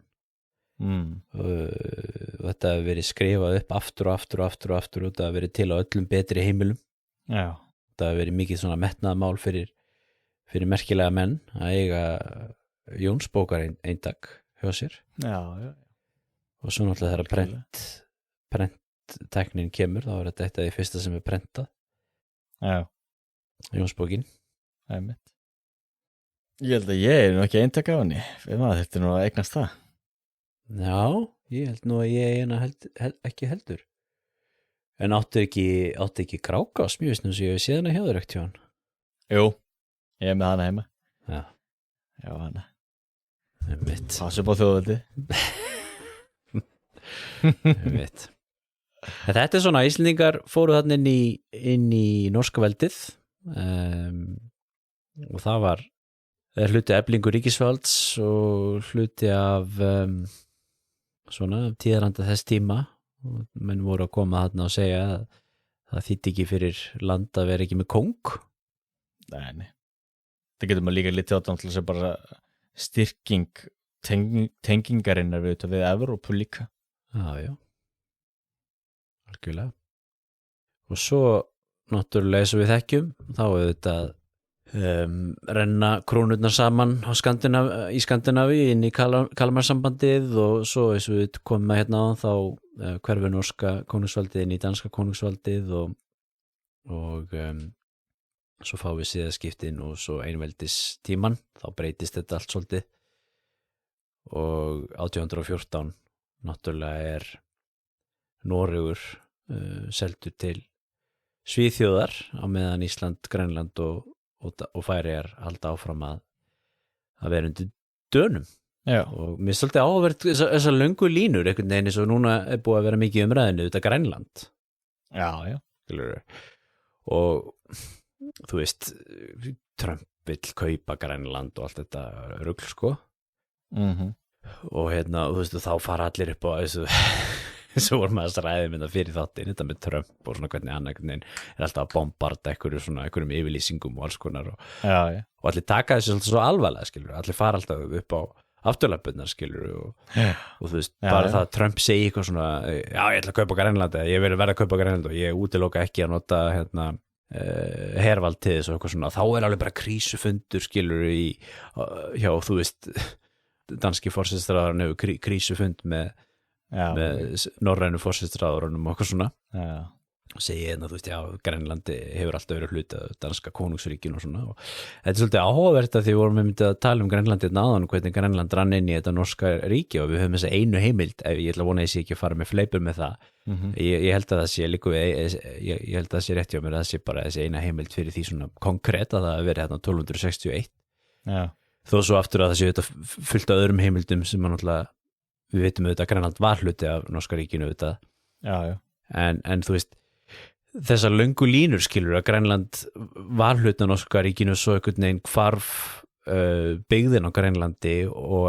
þetta hefur verið skrifað upp aftur og þetta hefur verið til á öllum betri heimilum þetta hefur verið mikið svona metnaðarmál fyrir merkilega menn að eiga Jónsbókar eintak hjá sér og svo náttúrulega þegar prentteknin kemur þá er þetta eitt af því fyrsta sem er prentað Jónsbókin Ég held að ég er nú ekki eintak af henni þetta er nú að eignast það Já, ég held nú að ég ekki heldur en áttu ekki Grágás mjög veist nú sem ég hef séð hana hjá þér ekkert hjá hann Jú, ég er með hana heima Já, hana Passa upp á þjóðveldi Þetta er svona Íslendingar fóru þarna inn í norska veldið og það var hluti eflingu ríkisvalds og hluti af svona tíðaranda þess tíma og menn voru að koma þarna og segja að það þýddi ekki fyrir land að vera ekki með kóng Nei Það getur maður líka litið á þetta sem bara styrking tengingarinnar við Evrópu líka Já algjörlega og svo náttúrulega eins og við þekkjum þá er þetta renna krónurnar saman í Skandinavíu inn í Kalmarsambandið og svo eins og við komum með hérna á þá hverfur norska konungsvaldið inn í danska konungsvaldið og svo fáum við siðaskiptin og svo einveldistíman þá breytist þetta allt svolítið og 1814 náttúrulega er Noregur seldur til Svíþjóðar á meðan Ísland, Grænland og og Færeyjar halda áfram að vera undir Dönum Já, og mér er svolítið áhugavert þessar löngu línur einhvern veginn eins og núna er búið að vera mikið í umræðinu þetta Grænland já, skilurðu. Og þú veist Trump vill kaupa Grænland og allt þetta rugl sko og þú veist þá fara allir upp á þessu vorum að ræða með þetta fyrir þáttinn þetta með Trump og svona hvernig hann einhvern veginn er alltaf að bombarda einhverjum yfirlýsingum og alls konar já. og allir taka þessu svolítið svo alvarlega skilur allir fara alltaf upp á afturlappurnar skilur og þú veist bara það að Trump segi eitthvað svona já ég ætla að kaupa Grænland eða ég vil verða að kaupa Grænland og ég útiloka ekki að nota hervald til þess og eitthvað svona þá er alveg bara krísufundur skilur hjá þú veist danski forsætisráðurinn hefur krísufund með norrænu forsætisráðurinn og eitthvað svona og segi þú veist já Grænlandi hefur alltaf verið hluti af danska konungsríkinu og svona og þetta er svolítið áhugavert að því við vorum myndið að tala Grænlandi áðan hvernig Grænland rann inn í þetta norska ríki og við höfum þessa einu heimild ég ætla að vona að ég sé ekki að fara með fleipur með það ég held að það sé líka ég held að það sé rétt hjá mér að það sé bara þessi eina heimild fyrir því svona konkrétt að það verið hérna 1261 þó svo aftur að það sé þetta fullt af öðrum heimildum sem náttúrulega við veitum auðvitað Grænland var hluti af norska ríkinu auðvitað en þú veist þessar löngu línur skilur að Grænland var hluti af norska ríkinu svo einhvern veginn hvarf byggðin á Grænlandi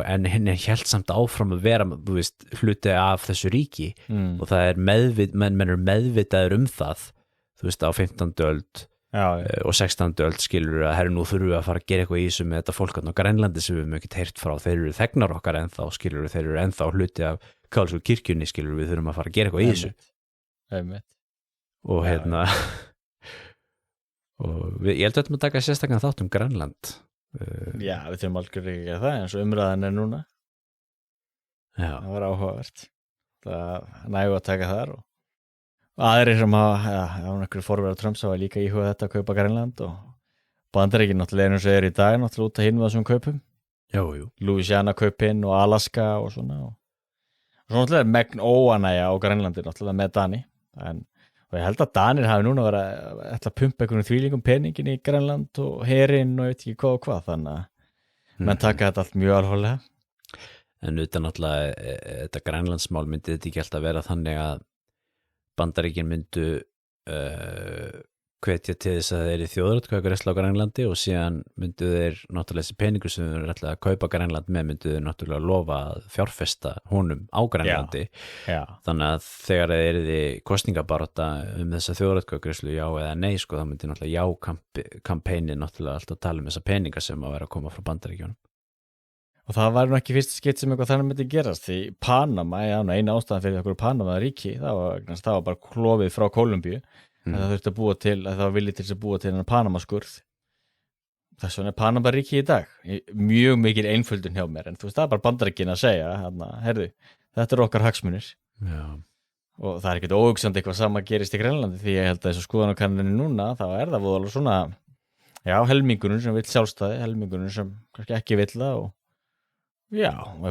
en henni hélt samt áfram að vera þú veist, hluti af þessu ríki og það er menn er meðvitaður það þú veist á 15. öld og 16. öld skilur að herru nú þurfum við að fara að gera eitthvað í þessu með þetta fólk á Grænlandi sem við höfum ekkert heyrt frá þeir eru þegnar okkar ennþá skilur þeir eru ennþá hluti af katólsku kirkjunni skilur við þurfum að fara að gera eitthvað í þessu og og ég held að þetta maður taka sérstaklega þátt Grænland Já, við þurfum algjörlega ekki að gera það eins og umræðan er núna það var áhugavert það nægu að taka þar og aðrir sem einhverju forverar Trumps hafa líka íhugað þetta að kaupa Grænland og Bandaríkin náttúrulega eins og er í dag náttúrulega út að hinum þessum kaupum Louisiana kaupin og Alaska og svona og svo náttúrulega er megn óanægja á Grænlandi náttúrulega með Dani og ég held að Danir hafi núna verið að pumpa einhvern þvílingum peningin í Grænland og herinn og veit ekki hvað og hvað þannig að menn taka þetta allt mjög alvarlega en utan náttúrulega þetta Grænlandsmál myndi þetta ekki alltaf vera þannig að Bandaríkin myndu hvetja til þess að þeir eru þjóðaratkvæðagreiðsla á Grænlandi og síðan myndu þeir náttúrulega þessi peningur sem þeir ætla að kaupa Grænland með myndu þeir náttúrulega lofa að fjárfesta honum á Grænlandi þannig að þegar þeir eru kosningabarátta þessa þjóðaratkvæðagreiðslu já eða nei sko þá myndi náttúrulega kampænin náttúrulega alltaf tala þessa peninga sem að vera að koma frá Bandaríkjunum og það var nú ekki fyrst skipt sem eitthvað þannig myndi gerast því Panama, eina ástæðan fyrir okkur Panama ríki, það var bara klofið frá Kólumbíu það þurfti að búa til, það var viljið til að búa til Panamaskurð þess vegna er Panama ríki í dag mjög mikil einföldun hjá mér en þú veist það er bara Bandaríkin að segja herðu, þetta er okkar hagsmunir og það er ekkert óhugsandi eitthvað sama gerist í Grænlandi því ég held að þessu skoðanakanninu núna þá er það voðalega svona helmingurinn sem vill sjálfstæði helmingurinn sem kannski ekki vill það og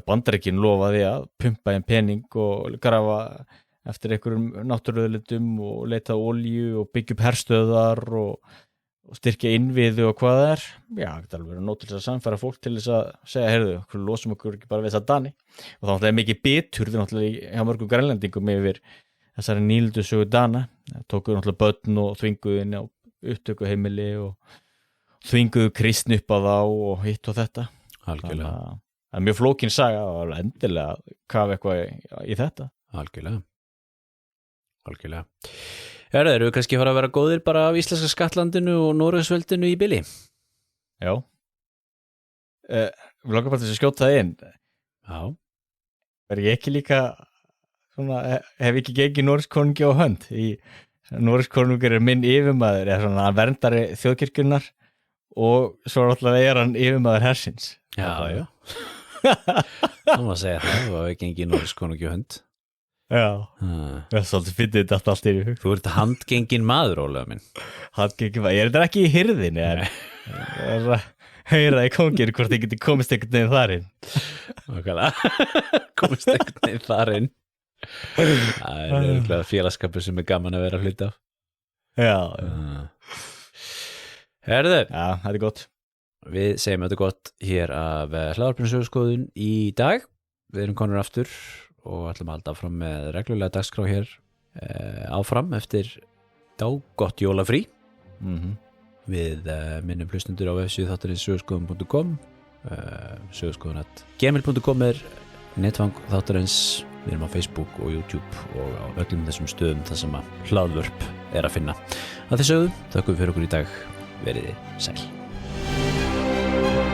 Bandaríkin lofaði að pumpa einn pening og grafa eftir einhverjum náttúruauðlindum og leita olíu og byggja upp herstöðar og styrkja innviði og hvað það er það er alveg nóg til þess að samfæra fólk til þess að segja, heyrðu, okkur losum okkur ekki bara við þess að Dani og þá er mikið biturð náttúrulega hjá mörgum grænlendingum yfir þessari nýldu sögu Dana tókuðu náttúrulega börn og þvinguðu inn á upptökuheimili og þvinguðu kristni upp á þá og hitt og þetta algjörlega það er mjög flókin saga og endilega kafa eitthvað í þetta algjörlega eru við kannski fara að vera góðir bara af íslenska skattlandinu og Noregsveldinu í bili við langar bara til að skjóta það inn er ég ekki líka svona, hef ekki gengið Noregskonungi á hönd í Noregskonungur er minn yfirmaður eða svona verndari þjóðkirkjunnar og svo alltaf er hann yfirmaður hersins já þá má segja það var ekki gengið Noregskonungi á hönd það er svolítið fyndið þetta allt í hug þú ert handgengin maður, Ólaður minn handgengin maður, ég er þetta ekki í hirðinni en ég er að heyra í kóngir hvort ég geti komist einhvern veginn þar inn komist einhvern veginn þar inn það er auðvitað félagskapur sem er gaman að vera hluti af Herðu, Já, þetta gott. við segjum þetta gott hér af hlaðvarpinu sögurskoðun í dag. Við erum konur aftur og ætlum að halda áfram með reglulega dagskrá hér áfram eftir dágott jólafrí. Við minnum hlustendur á vefsíðu þáttarins sögurskoðun.com, sögurskoðun@gmail.com netfang þáttarins. Við erum á Facebook og YouTube og á öllum þessum stöðum þar sem að hlaðvörp að finna. Að þið sögðu, þakkum við fyrir okkur í dag. Verið þið sæl.